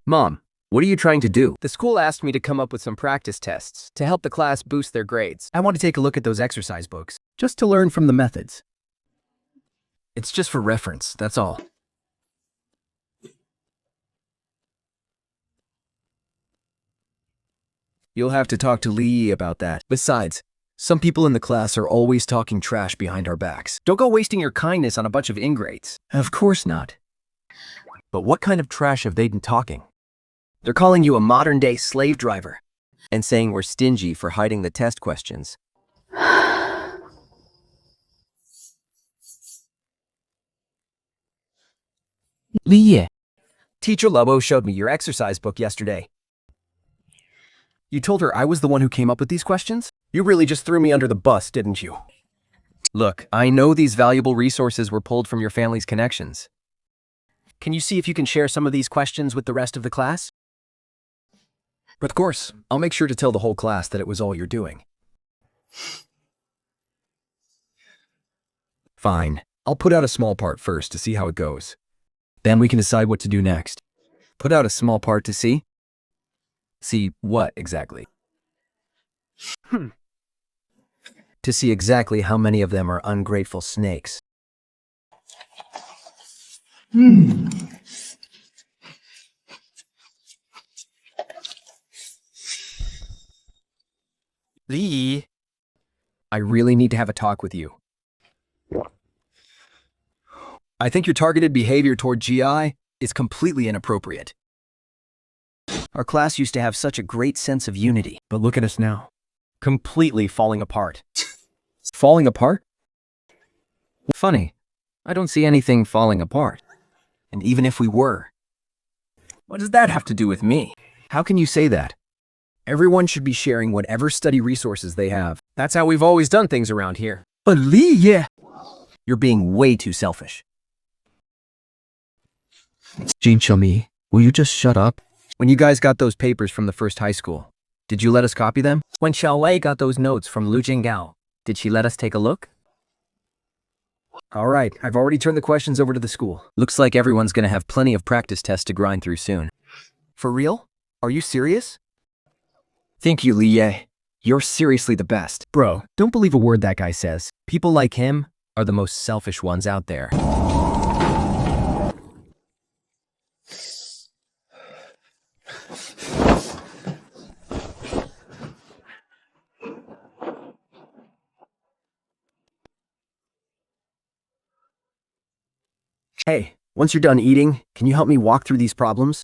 Mom, what are you trying to do? The school asked me to come up with some practice tests to help the class boost their grades. I want to take a look at those exercise books, just to learn from the methods. It's just for reference, that's all. You'll have to talk to Lee about that. Besides, some people in the class are always talking trash behind our backs. Don't go wasting your kindness on a bunch of ingrates. Of course not. But what kind of trash have they been talking? They're calling you a modern-day slave driver and saying we're stingy for hiding the test questions. Lee, Teacher Lobo showed me your exercise book yesterday. You told her I was the one who came up with these questions? You really just threw me under the bus, didn't you? Look, I know these valuable resources were pulled from your family's connections. Can you see if you can share some of these questions with the rest of the class? But of course, I'll make sure to tell the whole class that it was all you're doing. Fine. I'll put out a small part first to see how it goes. Then we can decide what to do next. Put out a small part to see? See what exactly? To see exactly how many of them are ungrateful snakes. Lee, I really need to have a talk with you. I think your targeted behavior toward GI is completely inappropriate. Our class used to have such a great sense of unity, But look at us now. completely falling apart. Falling apart? Funny, I don't see anything falling apart. And even if we were, what does that have to do with me? How can you say that? Everyone should be sharing whatever study resources they have. That's how we've always done things around here. But Lee, yeah. You're being way too selfish. Jin Chumi, will you just shut up? When you guys got those papers from the first high school, did you let us copy them? When Xiao Wei got those notes from Lu Jinggao, did she let us take a look? All right, I've already turned the questions over to the school. Looks like everyone's gonna have plenty of practice tests to grind through soon. For real? Are you serious? Thank you, Lee Ye. You're seriously the best. Bro, don't believe a word that guy says. People like him are the most selfish ones out there. Hey, once you're done eating, can you help me walk through these problems?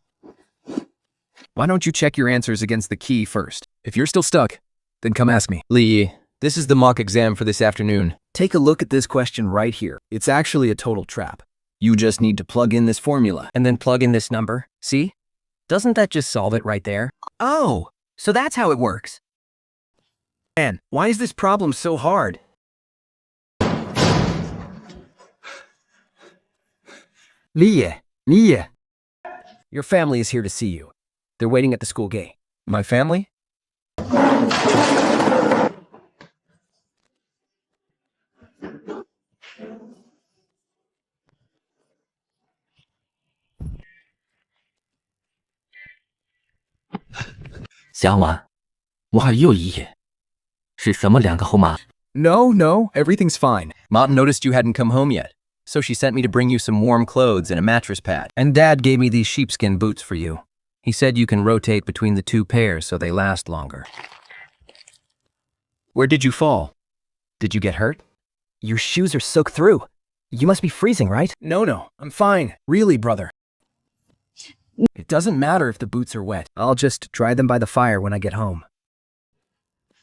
Why don't you check your answers against the key first? If you're still stuck, then come ask me. Lee, this is the mock exam for this afternoon. Take a look at this question right here. It's actually a total trap. You just need to plug in this formula. And then plug in this number. See? Doesn't that just solve it right there? Oh, so that's how it works. Man, why is this problem so hard? Lee, Your family is here to see you. They're waiting at the school gate. my family? No, everything's fine. Mom noticed you hadn't come home yet, so she sent me to bring you some warm clothes and a mattress pad. And Dad gave me these sheepskin boots for you. He said you can rotate between the two pairs so they last longer. Where did you fall? Did you get hurt? Your shoes are soaked through. You must be freezing, right? No, I'm fine. Really, brother. It doesn't matter if the boots are wet. I'll just dry them by the fire when I get home.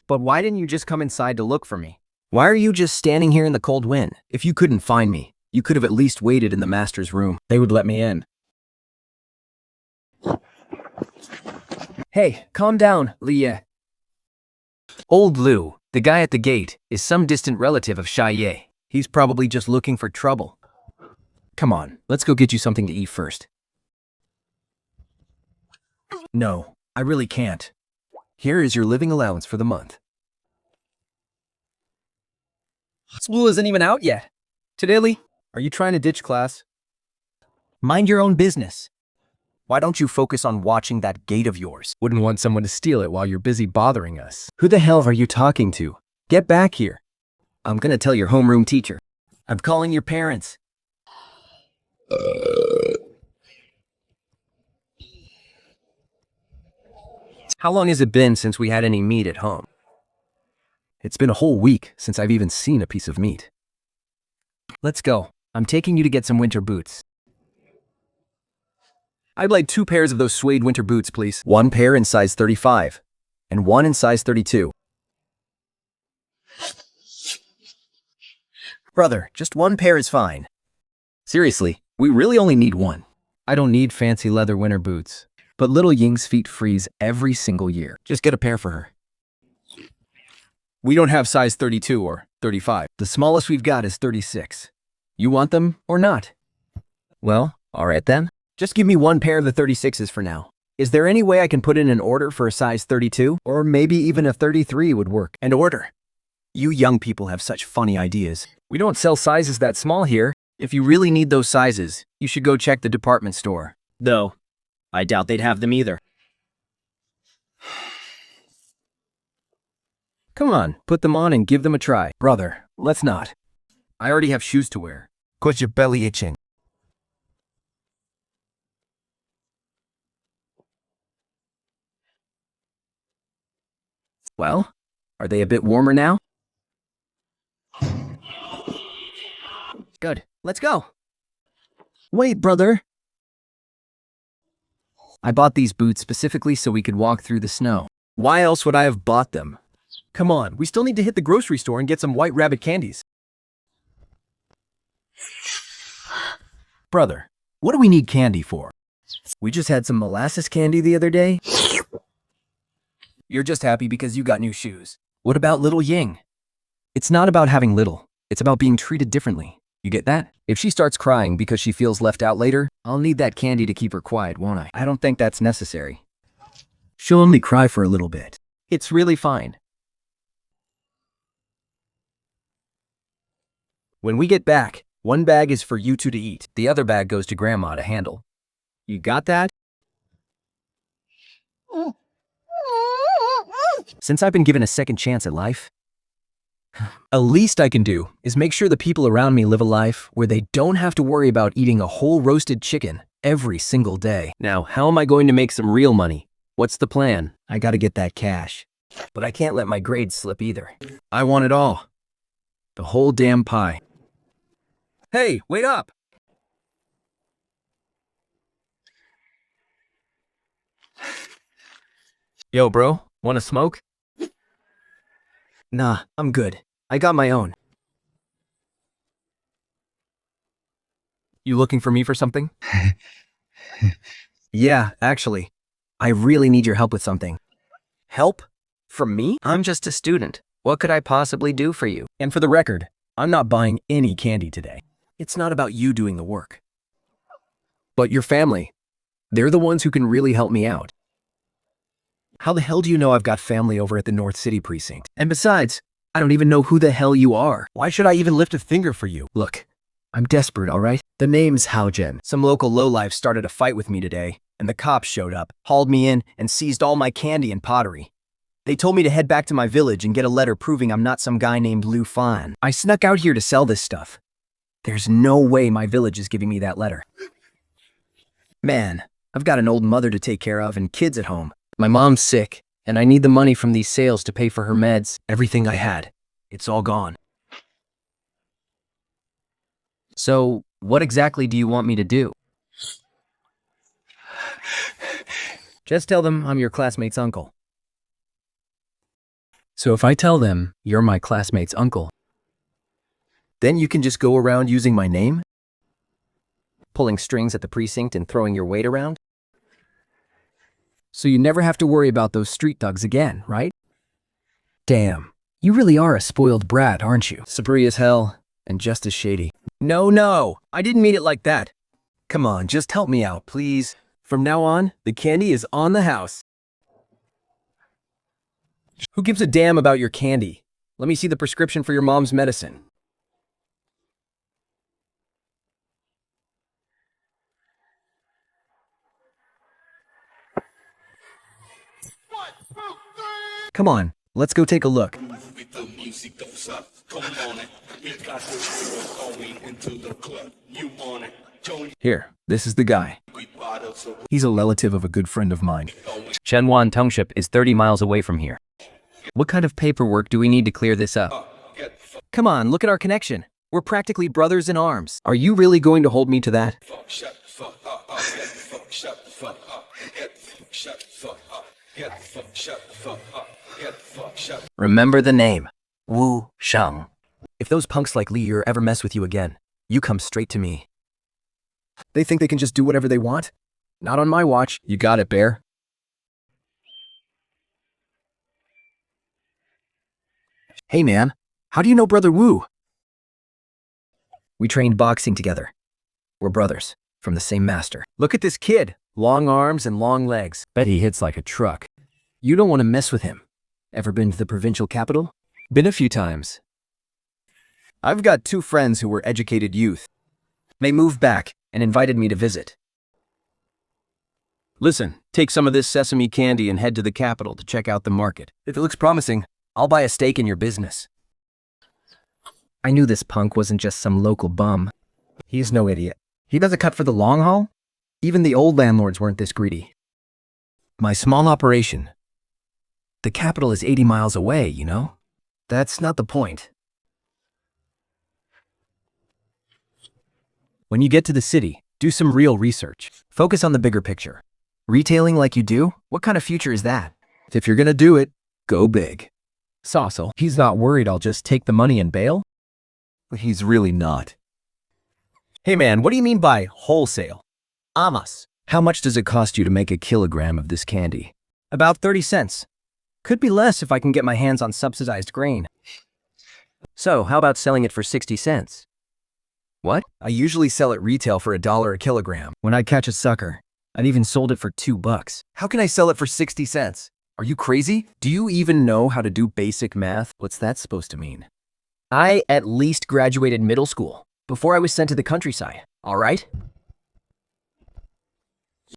But why didn't you just come inside to look for me? Why are you just standing here in the cold wind? If you couldn't find me, you could have at least waited in the master's room. They would let me in. Hey, calm down, Lie. Old Lu, the guy at the gate, is some distant relative of Xia Ye. He's probably just looking for trouble. Come on, let's go get you something to eat first. No, I really can't. Here is your living allowance for the month. School isn't even out yet. Tadeli, are you trying to ditch class? Mind your own business. Why don't you focus on watching that gate of yours? Wouldn't want someone to steal it while you're busy bothering us. Who the hell are you talking to? Get back here. I'm gonna tell your homeroom teacher. I'm calling your parents. How long has it been since we had any meat at home? It's been a whole week since I've even seen a piece of meat. Let's go. I'm taking you to get some winter boots. I'd like 2 pairs of those suede winter boots, please. 1 pair in size 35, and 1 in size 32. Brother, just 1 pair is fine. Seriously, we really only need 1. I don't need fancy leather winter boots, but little Ying's feet freeze every single year. Just get a pair for her. We don't have size 32 or 35. The smallest we've got is 36. You want them or not? Well, all right then. Just give me 1 pair of the 36s for now. Is there any way I can put in an order for a size 32? Or maybe even a 33 would work. An order? You young people have such funny ideas. We don't sell sizes that small here. If you really need those sizes, you should go check the department store. Though, I doubt they'd have them either. Come on, put them on and give them a try. Brother, let's not. I already have shoes to wear. Cause your belly itching. Well, are they a bit warmer now? Good. Let's go. Wait, brother. I bought these boots specifically so we could walk through the snow. Why else would I have bought them? Come on, we still need to hit the grocery store and get some white rabbit candies. Brother, what do we need candy for? We just had some molasses candy the other day. You're just happy because you got new shoes. What about little Ying? It's not about having little. It's about being treated differently. You get that? If she starts crying because she feels left out later, I'll need that candy to keep her quiet, won't I? I don't think that's necessary. She'll only cry for a little bit. It's really fine. When we get back, 1 bag is for you 2 to eat. The other bag goes to Grandma to handle. You got that? Since I've been given a second chance at life, the least I can do is make sure the people around me live a life where they don't have to worry about eating a whole roasted chicken every single day. Now, how am I going to make some real money? What's the plan? I gotta get that cash. But I can't let my grades slip either. I want it all. The whole damn pie. Hey, wait up! Yo, bro, wanna smoke? Nah, I'm good. I got my own. You looking for me for something? Yeah, actually. I really need your help with something. Help? From me? I'm just a student. What could I possibly do for you? And for the record, I'm not buying any candy today. It's not about you doing the work. But your family. They're the ones who can really help me out. How the hell do you know I've got family over at the North City precinct? And besides, I don't even know who the hell you are. Why should I even lift a finger for you? Look, I'm desperate, all right? The name's Haojen. Some local lowlife started a fight with me today, and the cops showed up, hauled me in, and seized all my candy and pottery. They told me to head back to my village and get a letter proving I'm not some guy named Lu Fan. I snuck out here to sell this stuff. There's no way my village is giving me that letter. Man, I've got an old mother to take care of and kids at home. My mom's sick, and I need the money from these sales to pay for her meds. Everything I had. It's all gone. So, what exactly do you want me to do? Just tell them I'm your classmate's uncle. So if I tell them you're my classmate's uncle, then you can just go around using my name? Pulling strings at the precinct and throwing your weight around? So you never have to worry about those street thugs again, right? Damn, you really are a spoiled brat, aren't you? Sabri as hell, and just as shady. No, I didn't mean it like that. Come on, just help me out, please. From now on, the candy is on the house. Who gives a damn about your candy? Let me see the prescription for your mom's medicine. Come on, let's go take a look. Here, this is the guy. He's a relative of a good friend of mine. Chenwan Township is 30 miles away from here. What kind of paperwork do we need to clear this up? Come on, look at our connection. We're practically brothers in arms. Are you really going to hold me to that? Remember the name. Wu Shang. If those punks like Li Yer ever mess with you again, you come straight to me. They think they can just do whatever they want? Not on my watch. You got it, Bear. Hey man, how do you know Brother Wu? We trained boxing together. We're brothers, from the same master. Look at this kid. Long arms and long legs. Bet he hits like a truck. You don't want to mess with him. Ever been to the provincial capital? Been a few times. I've got 2 friends who were educated youth. They moved back and invited me to visit. Listen, take some of this sesame candy and head to the capital to check out the market. If it looks promising, I'll buy a stake in your business. I knew this punk wasn't just some local bum. he's no idiot. He does a cut for the long haul? Even the old landlords weren't this greedy. My small operation. The capital is 80 miles away, you know? That's not the point. When you get to the city, do some real research. Focus on the bigger picture. Retailing like you do? What kind of future is that? If you're gonna do it, Go big. Saucil, he's not worried I'll just take the money and bail? He's really not. Hey man, what do you mean by wholesale? Amas. How much does it cost you to make a kilogram of this candy? About 30 cents. Could be less if I can get my hands on subsidized grain. So, how about selling it for 60 cents? What? I usually sell at retail for $1 a kilogram. When I catch a sucker, I've even sold it for $2. How can I sell it for 60 cents? Are you crazy? Do you even know how to do basic math? What's that supposed to mean? I at least graduated middle school before I was sent to the countryside, all right?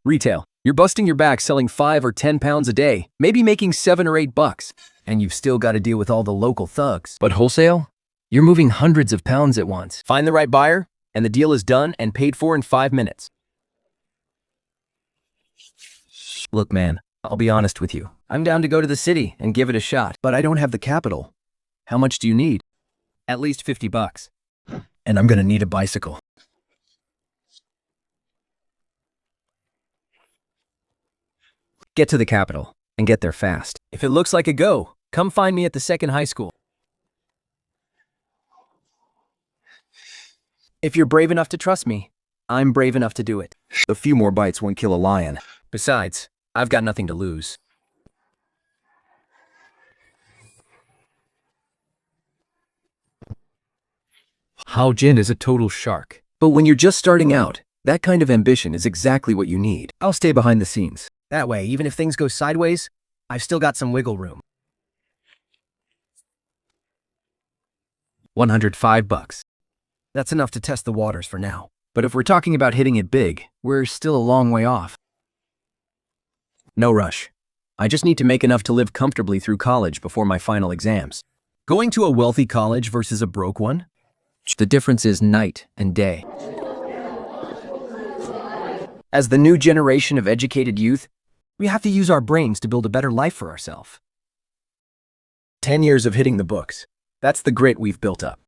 Retail. You're busting your back selling 5 or 10 pounds a day, maybe making $7 or $8, and you've still got to deal with all the local thugs. But wholesale? You're moving hundreds of pounds at once. Find the right buyer, and the deal is done and paid for in 5 minutes. Look, man, I'll be honest with you. I'm down to go to the city and give it a shot. But I don't have the capital. How much do you need? At least $50. And I'm gonna need a bicycle. Get to the capital and get there fast. If it looks like a go, come find me at the second high school. If you're brave enough to trust me, I'm brave enough to do it. A few more bites won't kill a lion. Besides, I've got nothing to lose. Hao Jin is a total shark. But when you're just starting out, that kind of ambition is exactly what you need. I'll stay behind the scenes. That way, even if things go sideways, I've still got some wiggle room. $105. That's enough to test the waters for now. But if we're talking about hitting it big, we're still a long way off. No rush. I just need to make enough to live comfortably through college before my final exams. Going to a wealthy college versus a broke one? The difference is night and day. As the new generation of educated youth, we have to use our brains to build a better life for ourselves. 10 years of hitting the books. That's the grit we've built up.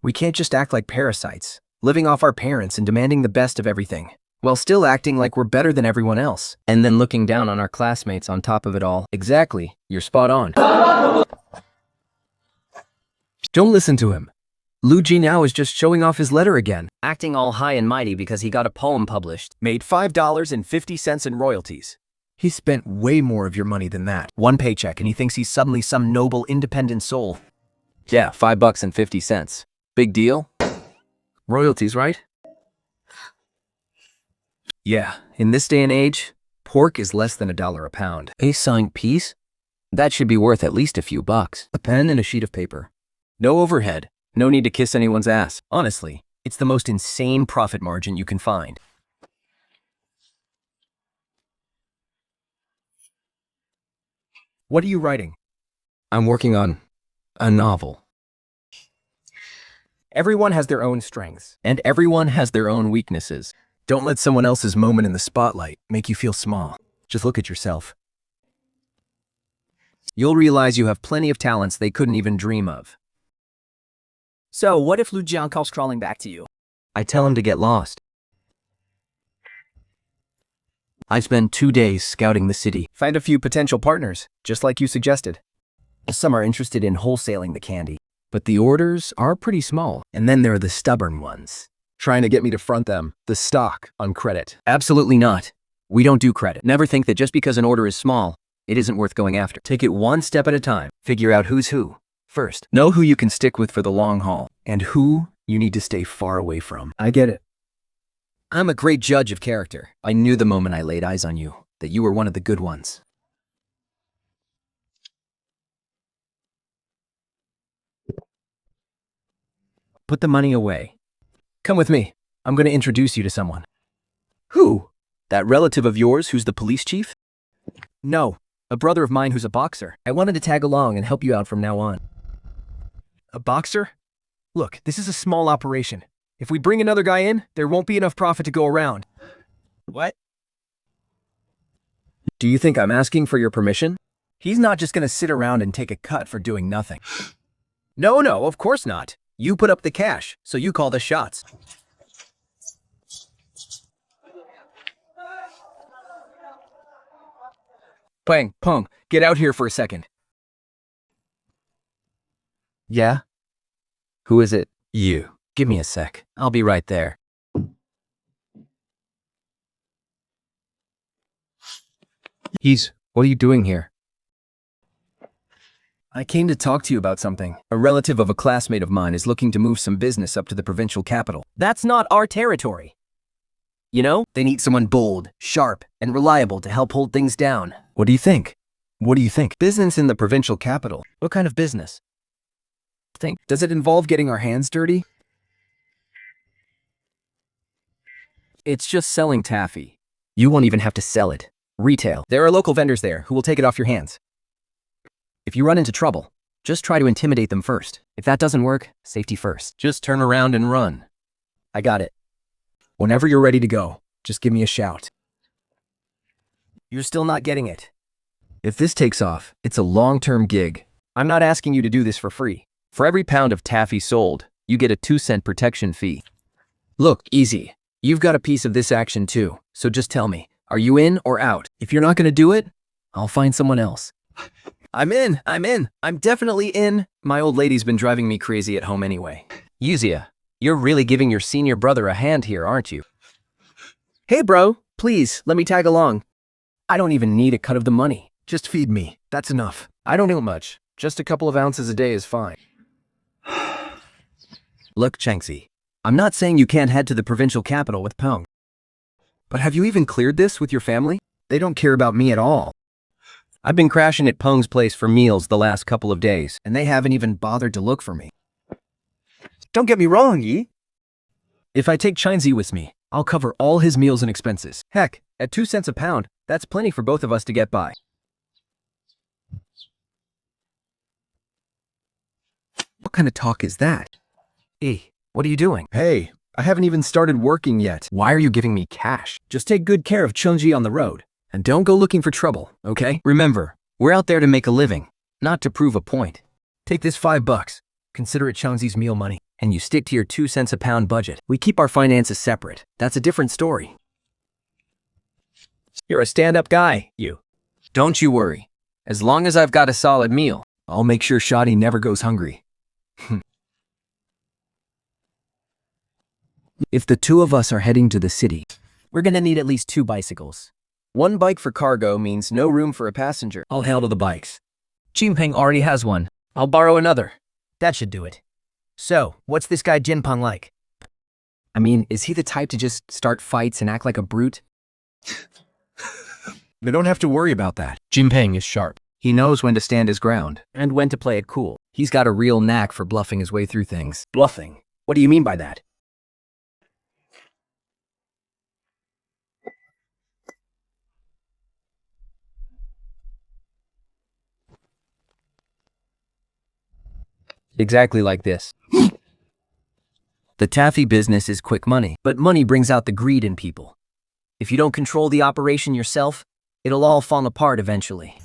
We can't just act like parasites, living off our parents and demanding the best of everything, while still acting like we're better than everyone else, and then looking down on our classmates on top of it all. Exactly, you're spot on. Don't listen to him. Lu Jinao is just showing off his letter again, acting all high and mighty because he got a poem published. Made $5.50 in royalties. He spent way more of your money than that. One paycheck and he thinks he's suddenly some noble, independent soul. Yeah, $5.50. Big deal? Royalties, right? Yeah, in this day and age, pork is less than $1 a pound. A 5 piece? That should be worth at least a few bucks. A pen and a sheet of paper. No overhead. No need to kiss anyone's ass. Honestly, it's the most insane profit margin you can find. What are you writing? I'm working on a novel. Everyone has their own strengths, and everyone has their own weaknesses. Don't let someone else's moment in the spotlight make you feel small. Just look at yourself. You'll realize you have plenty of talents they couldn't even dream of. So, what if Lu Jiang comes crawling back to you? I tell him to get lost. I spend 2 days scouting the city. Find a few potential partners, just like you suggested. Some are interested in wholesaling the candy, but the orders are pretty small. And then there are the stubborn ones, Trying to get me to front them, the stock, on credit. Absolutely not. We don't do credit. Never think that just because an order is small, it isn't worth going after. Take it one step at a time. Figure out who's who first. Know who you can stick with for the long haul, and who you need to stay far away from. I get it. I'm a great judge of character. I knew the moment I laid eyes on you that you were one of the good ones. Put the money away. Come with me. I'm going to introduce you to someone. Who? That relative of yours who's the police chief? No, a brother of mine who's a boxer. I wanted to tag along and help you out from now on. A boxer? Look, this is a small operation. If we bring another guy in, there won't be enough profit to go around. What? Do you think I'm asking for your permission? He's not just gonna sit around and take a cut for doing nothing. No, of course not. You put up the cash, so you call the shots. Peng, get out here for a second. Yeah? Who is it? You. Give me a sec. I'll be right there. What are you doing here? I came to talk to you about something. A relative of a classmate of mine is looking to move some business up to the provincial capital. That's not our territory. You know? They need someone bold, sharp, and reliable to help hold things down. What do you think? Business in the provincial capital. What kind of business? Does it involve getting our hands dirty? It's just selling taffy. You won't even have to sell it. Retail. There are local vendors there who will take it off your hands. If you run into trouble, just try to intimidate them first. If that doesn't work, safety first. Just turn around and run. I got it. Whenever you're ready to go, just give me a shout. You're still not getting it. If this takes off, it's a long-term gig. I'm not asking you to do this for free. For every pound of taffy sold, you get a 2-cent protection fee. Look, easy. You've got a piece of this action too, so just tell me, are you in or out? If you're not going to do it, I'll find someone else. I'm in. I'm definitely in. My old lady's been driving me crazy at home anyway. Yuzia, you're really giving your senior brother a hand here, aren't you? Hey bro, please, let me tag along. I don't even need a cut of the money. Just feed me. That's enough. I don't do much. Just a couple of ounces a day is fine. Look, Changxi, I'm not saying you can't head to the provincial capital with Peng. But have you even cleared this with your family? They don't care about me at all. I've been crashing at Peng's place for meals the last couple of days, and they haven't even bothered to look for me. Don't get me wrong, Yi. If I take Changxi with me, I'll cover all his meals and expenses. Heck, at 2 cents a pound, that's plenty for both of us to get by. What kind of talk is that? What are you doing? Hey, I haven't even started working yet. Why are you giving me cash? Just take good care of Chungji on the road. And don't go looking for trouble, okay? Remember, we're out there to make a living, not to prove a point. Take this $5. Consider it Changxi's meal money. And you stick to your 2 cents a pound budget. We keep our finances separate. That's a different story. You're a stand-up guy, you. Don't you worry. As long as I've got a solid meal, I'll make sure Shadi never goes hungry. If the two of us are heading to the city, We're gonna need at least 2 bicycles. 1 bike for cargo means no room for a passenger. I'll handle the bikes. Jinping already has one. I'll borrow another. That should do it. So, what's this guy Jinpeng like? I mean, is he the type to just start fights and act like a brute? They don't have to worry about that. Jinping is sharp. He knows when to stand his ground. And when to play it cool. He's got a real knack for bluffing his way through things. Bluffing. What do you mean by that? Exactly like this. The taffy business is quick money, but money brings out the greed in people. If you don't control the operation yourself, it'll all fall apart eventually.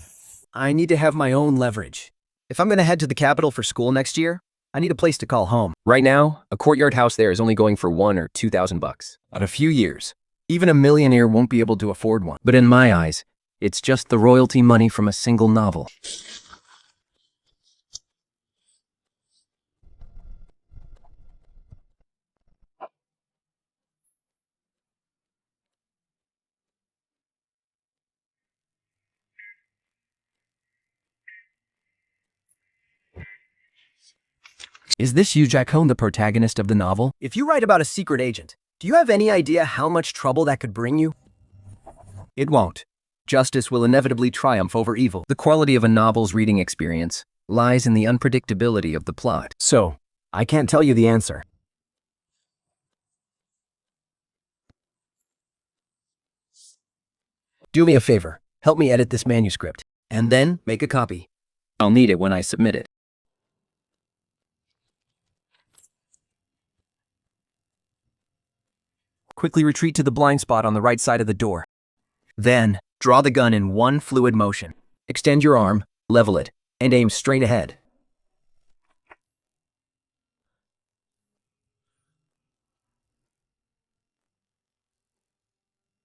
I need to have my own leverage. If I'm gonna head to the capital for school next year, I need a place to call home. Right now, a courtyard house there is only going for $1,000 or $2,000. In a few years, even a millionaire won't be able to afford one. But in my eyes, it's just the royalty money from a single novel. Is this you, Jack Hone, the protagonist of the novel? If you write about a secret agent, do you have any idea how much trouble that could bring you? It won't. Justice will inevitably triumph over evil. The quality of a novel's reading experience lies in the unpredictability of the plot. So, I can't tell you the answer. Do me a favor, help me edit this manuscript, and then make a copy. I'll need it when I submit it. Quickly retreat to the blind spot on the right side of the door. Then, draw the gun in one fluid motion. Extend your arm, level it, and aim straight ahead.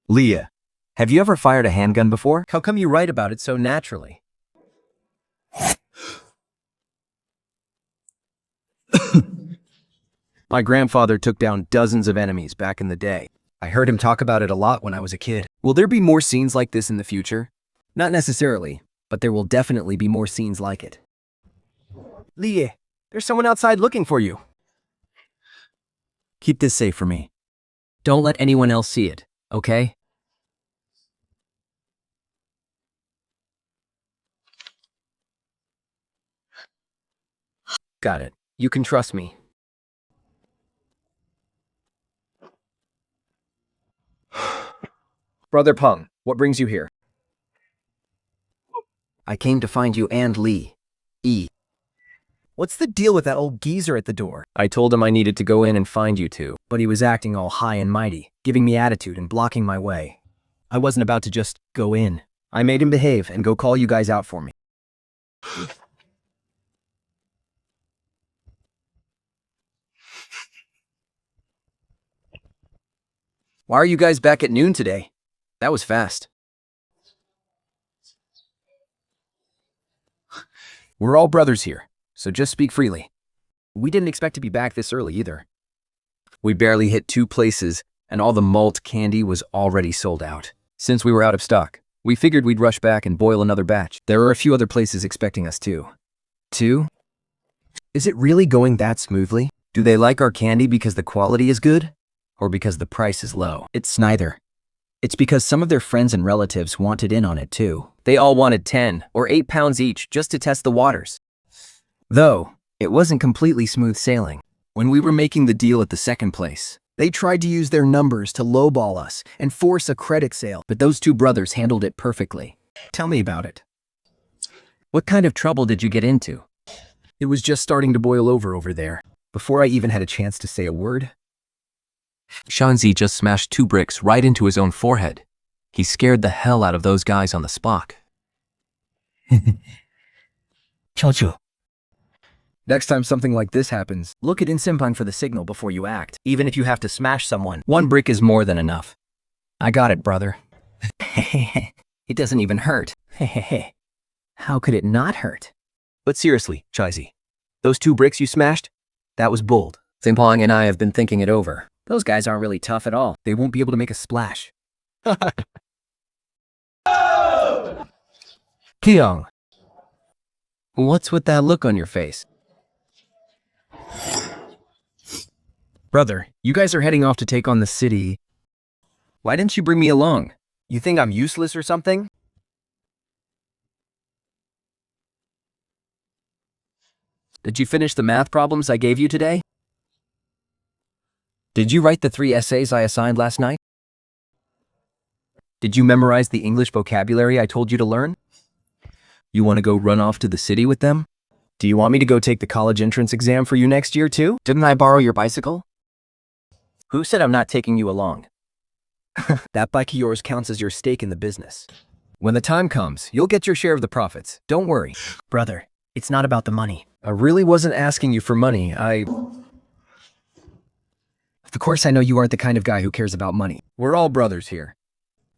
Leah, have you ever fired a handgun before? How come you write about it so naturally? My grandfather took down dozens of enemies back in the day. I heard him talk about it a lot when I was a kid. Will there be more scenes like this in the future? Not necessarily, but there will definitely be more scenes like it. Leah, there's someone outside looking for you. Keep this safe for me. Don't let anyone else see it, okay? Got it. You can trust me. Brother Peng, what brings you here? I came to find you and Lee. What's the deal with that old geezer at the door? I told him I needed to go in and find you two, but he was acting all high and mighty, giving me attitude and blocking my way. I wasn't about to just go in. I made him behave and go call you guys out for me. Why are you guys back at noon today? That was fast. We're all brothers here, so just speak freely. We didn't expect to be back this early either. We barely hit 2 places, and all the malt candy was already sold out. Since we were out of stock, we figured we'd rush back and boil another batch. There are a few other places expecting us too. 2? Is it really going that smoothly? Do they like our candy because the quality is good? Or because the price is low? It's neither. It's because some of their friends and relatives wanted in on it too. They all wanted 10 or 8 pounds each just to test the waters. Though, it wasn't completely smooth sailing. When we were making the deal at the second place, they tried to use their numbers to lowball us and force a credit sale, but those 2 brothers handled it perfectly. Tell me about it. What kind of trouble did you get into? It was just starting to boil over there. Before I even had a chance to say a word, Shanzi just smashed 2 bricks right into his own forehead. He scared the hell out of those guys on the spot. next time something like this happens, look at Insimpan for the signal before you act. Even if you have to smash someone, 1 brick is more than enough. I got it, brother. It doesn't even hurt. How could it not hurt? But seriously, Chaizi, those 2 bricks you smashed, that was bold. Simpang and I have been thinking it over. Those guys aren't really tough at all. They won't be able to make a splash. Kiyoung, what's with that look on your face? Brother, you guys are heading off to take on the city. Why didn't you bring me along? You think I'm useless or something? Did you finish the math problems I gave you today? Did you write the 3 essays I assigned last night? Did you memorize the English vocabulary I told you to learn? You want to go run off to the city with them? Do you want me to go take the college entrance exam for you next year too? Didn't I borrow your bicycle? Who said I'm not taking you along? That bike of yours counts as your stake in the business. When the time comes, you'll get your share of the profits. Don't worry. Brother, it's not about the money. I really wasn't asking you for money. Of course, I know you aren't the kind of guy who cares about money. We're all brothers here.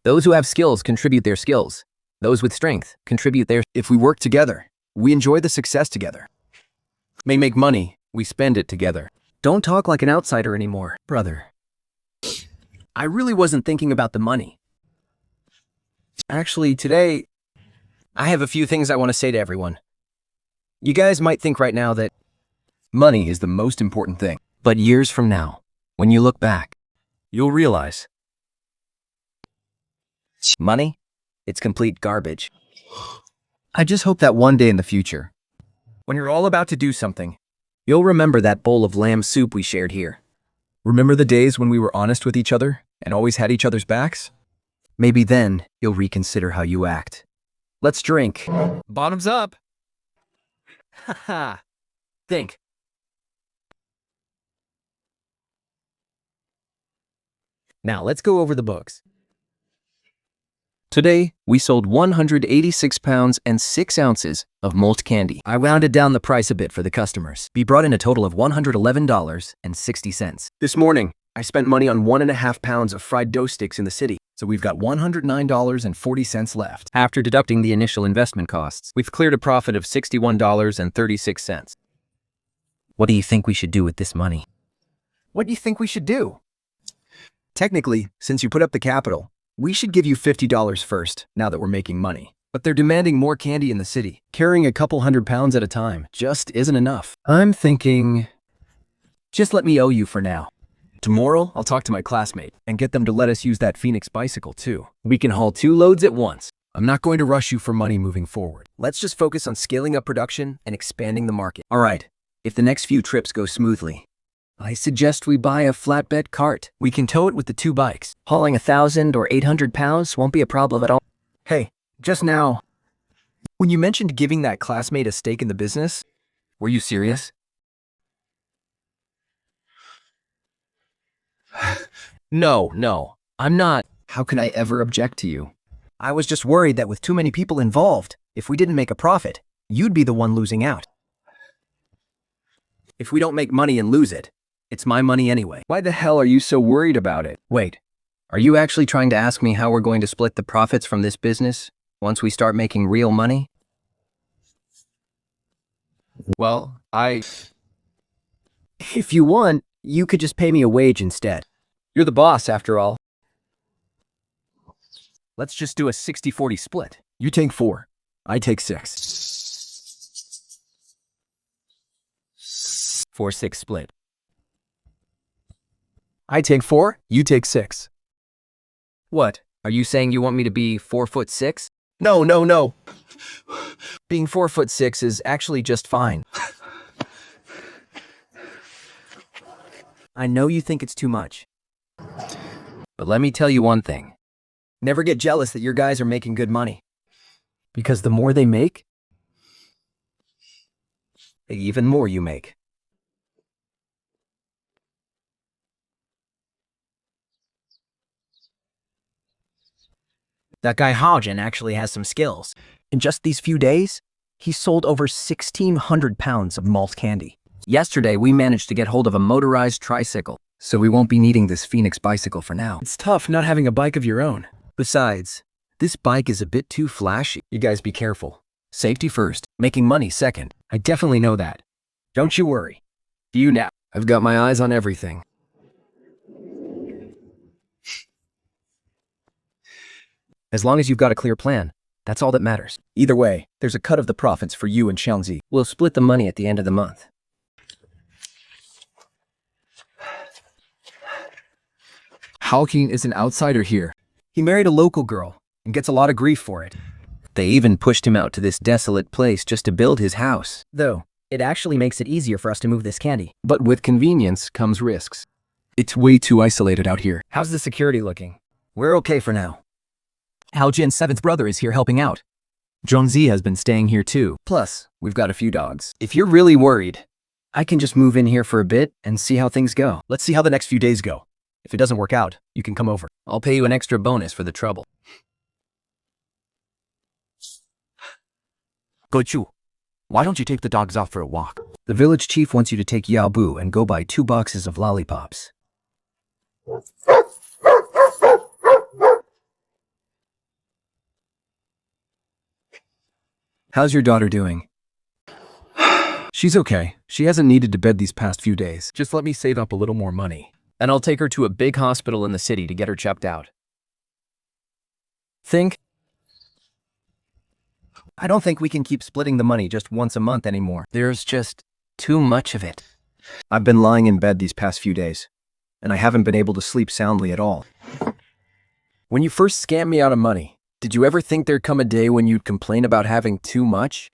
Those who have skills contribute their skills. Those with strength contribute their... If we work together, we enjoy the success together. May make money, we spend it together. Don't talk like an outsider anymore, brother. I really wasn't thinking about the money. Actually, today, I have a few things I want to say to everyone. You guys might think right now that money is the most important thing. But years from now, when you look back, you'll realize money, it's complete garbage. I just hope that one day in the future, when you're all about to do something, you'll remember that bowl of lamb soup we shared here. Remember the days when we were honest with each other and always had each other's backs? Maybe then you'll reconsider how you act. Let's drink. Bottoms up. Haha. Think. Now let's go over the books. Today, we sold 186 pounds and 6 ounces of malt candy. I rounded down the price a bit for the customers. We brought in a total of $111.60. This morning, I spent money on 1.5 pounds of fried dough sticks in the city. So we've got $109.40 left. After deducting the initial investment costs, we've cleared a profit of $61.36. What do you think we should do with this money? What do you think we should do? Technically, since you put up the capital, we should give you $50 first, now that we're making money. But they're demanding more candy in the city. Carrying a couple 100 pounds at a time just isn't enough. I'm thinking, just let me owe you for now. Tomorrow, I'll talk to my classmate and get them to let us use that Phoenix bicycle too. We can haul 2 loads at once. I'm not going to rush you for money moving forward. Let's just focus on scaling up production and expanding the market. All right, if the next few trips go smoothly, I suggest we buy a flatbed cart. We can tow it with the 2 bikes. Hauling 1,000 or 800 pounds won't be a problem at all. Hey, just now, when you mentioned giving that classmate a stake in the business, were you serious? No, I'm not. How could I ever object to you? I was just worried that with too many people involved, if we didn't make a profit, you'd be the one losing out. If we don't make money and lose it, it's my money anyway. Why the hell are you so worried about it? Wait, are you actually trying to ask me how we're going to split the profits from this business once we start making real money? Well, If you want, you could just pay me a wage instead. You're the boss, after all. Let's just do a 60-40 split. You take 4, I take 6. 4-6 split. I take 4, you take 6. What? Are you saying you want me to be 4'6"? No. Being 4'6" is actually just fine. I know you think it's too much. But let me tell you one thing. Never get jealous that your guys are making good money. Because the more they make, the even more you make. That guy Hodgen actually has some skills. In just these few days, he sold over 1,600 pounds of malt candy. Yesterday, we managed to get hold of a motorized tricycle, so we won't be needing this Phoenix bicycle for now. It's tough not having a bike of your own. Besides, this bike is a bit too flashy. You guys be careful. Safety first, making money second. I definitely know that. Don't you worry. Do you now? I've got my eyes on everything. As long as you've got a clear plan, that's all that matters. Either way, there's a cut of the profits for you and Xiangzi. We'll split the money at the end of the month. Halkeen is an outsider here. He married a local girl and gets a lot of grief for it. They even pushed him out to this desolate place just to build his house. Though, it actually makes it easier for us to move this candy. But with convenience comes risks. It's way too isolated out here. How's the security looking? We're okay for now. Haljan's 7th brother is here helping out. Zhongzi has been staying here too. Plus, we've got a few dogs. If you're really worried, I can just move in here for a bit and see how things go. Let's see how the next few days go. If it doesn't work out, you can come over. I'll pay you an extra bonus for the trouble. Go Chu, why don't you take the dogs out for a walk? The village chief wants you to take Yao Bu and go buy 2 boxes of lollipops. How's your daughter doing? She's okay. She hasn't needed to bed these past few days. Just let me save up a little more money. And I'll take her to a big hospital in the city to get her checked out. I don't think we can keep splitting the money just once a month anymore. There's just too much of it. I've been lying in bed these past few days, and I haven't been able to sleep soundly at all. When you first scammed me out of money, did you ever think there'd come a day when you'd complain about having too much?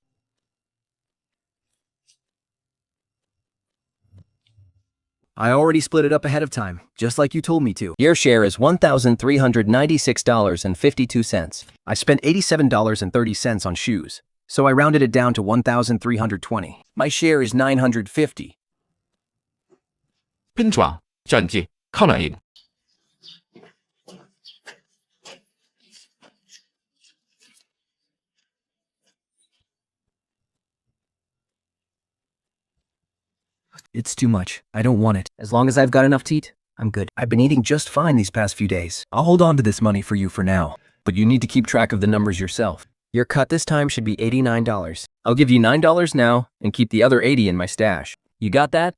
I already split it up ahead of time, just like you told me to. Your share is $1,396.52. I spent $87.30 on shoes, so I rounded it down to $1,320. My share is $950. 拼爪战绩靠哪赢？ It's too much. I don't want it. As long as I've got enough to eat, I'm good. I've been eating just fine these past few days. I'll hold on to this money for you for now, but you need to keep track of the numbers yourself. Your cut this time should be $89. I'll give you $9 now and keep the other $80 in my stash. You got that?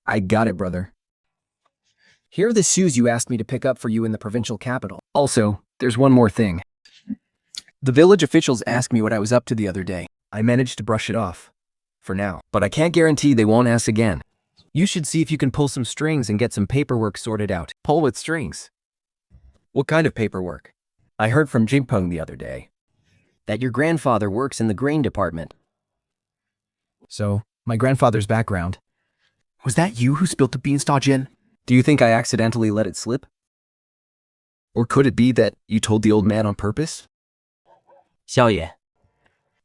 I got it, brother. Here are the shoes you asked me to pick up for you in the provincial capital. Also, there's one more thing. The village officials asked me what I was up to the other day. I managed to brush it off. For now. But I can't guarantee they won't ask again. You should see if you can pull some strings and get some paperwork sorted out. Pull with strings? What kind of paperwork? I heard from Jinpeng the other day That your grandfather works in the grain department. So, my grandfather's background. Was that you who spilled the beanstalk gin? Do you think I accidentally let it slip? Or could it be that you told the old man on purpose? 萧爷，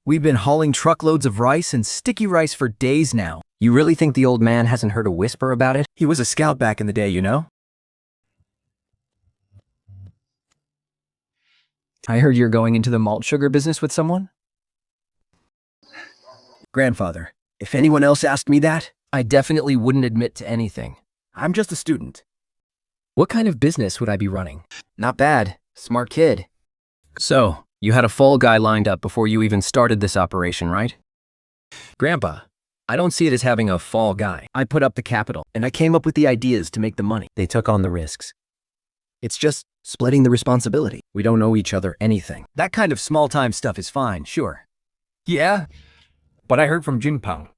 We've been hauling truckloads of rice and sticky rice for days now. You really think the old man hasn't heard a whisper about it? He was a scout back in the day, you know? I heard you're going into the malt sugar business with someone? Grandfather, if anyone else asked me that, I definitely wouldn't admit to anything. I'm just a student. What kind of business would I be running? Not bad. Smart kid. So, you had a fall guy lined up before you even started this operation, right? Grandpa, I don't see it as having a fall guy. I put up the capital, and I came up with the ideas to make the money. They took on the risks. It's just splitting the responsibility. We don't owe each other anything. That kind of small-time stuff is fine, sure. Yeah, but I heard from Jinpeng.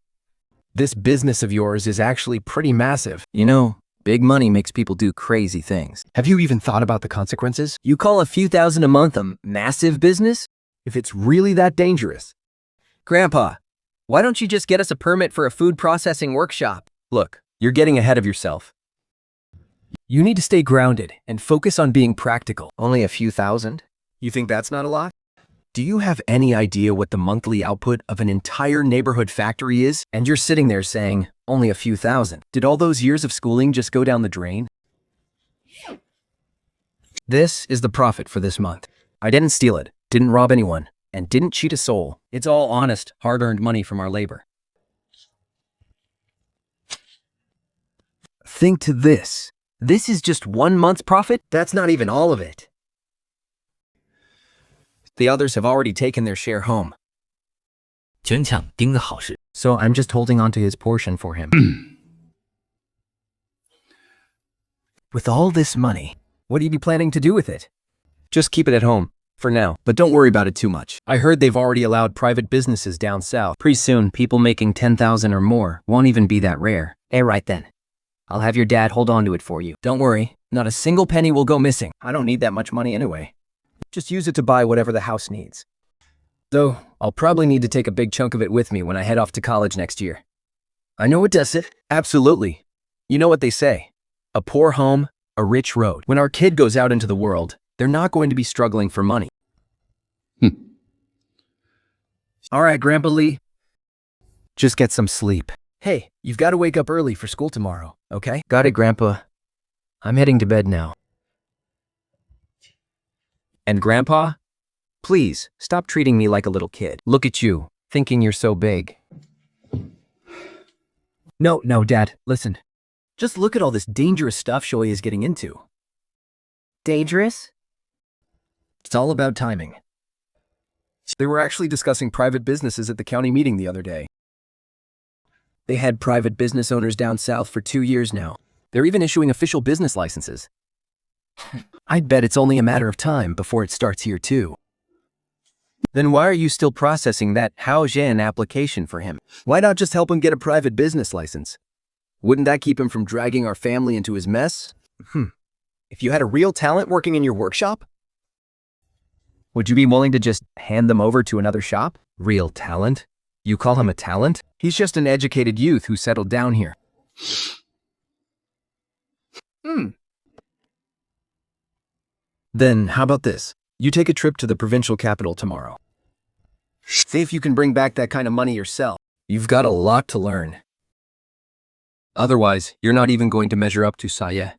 This business of yours is actually pretty massive. You know, big money makes people do crazy things. Have you even thought about the consequences? You call a few thousand a month a massive business? If it's really that dangerous. Grandpa, why don't you just get us a permit for a food processing workshop? Look, you're getting ahead of yourself. You need to stay grounded and focus on being practical. Only a few thousand? You think that's not a lot? Do you have any idea what the monthly output of an entire neighborhood factory is? And you're sitting there saying, only a few thousand. Did all those years of schooling just go down the drain? This is the profit for this month. I didn't steal it, didn't rob anyone, and didn't cheat a soul. It's all honest, hard-earned money from our labor. Think to this. This is just 1 month's profit? That's not even all of it. The others have already taken their share home. 全抢盯个好事。 So I'm just holding on to his portion for him. With all this money, what are you planning to do with it? Just keep it at home, for now. But don't worry about it too much. I heard they've already allowed private businesses down south. Pretty soon, people making 10,000 or more won't even be that rare. Right then. I'll have your dad hold on to it for you. Don't worry, not a single penny will go missing. I don't need that much money anyway. Just use it to buy whatever the house needs. Though, I'll probably need to take a big chunk of it with me when I head off to college next year. I know what does it. Absolutely. You know what they say. A poor home, a rich road. When our kid goes out into the world, They're not going to be struggling for money. All right, Grandpa Lee. Just get some sleep. Hey, you've got to wake up early for school tomorrow, okay? Got it, Grandpa. I'm heading to bed now. And Grandpa, please stop treating me like a little kid. Look at you, thinking you're so big. No, Dad, listen. Just look at all this dangerous stuff Shoei is getting into. Dangerous? It's all about timing. They were actually discussing private businesses at the county meeting the other day. They had private business owners down south for 2 years now. They're even issuing official business licenses. I'd bet it's only a matter of time before it starts here too. Then why are you still processing that Hao Zhen application for him? Why not just help him get a private business license? Wouldn't that keep him from dragging our family into his mess? If you had a real talent working in your workshop, Would you be willing to just hand them over to another shop? Real talent? You call him a talent? He's just an educated youth who settled down here. Then how about this? You take a trip to the provincial capital tomorrow. See if you can bring back that kind of money yourself. You've got a lot to learn. Otherwise, you're not even going to measure up to Saye.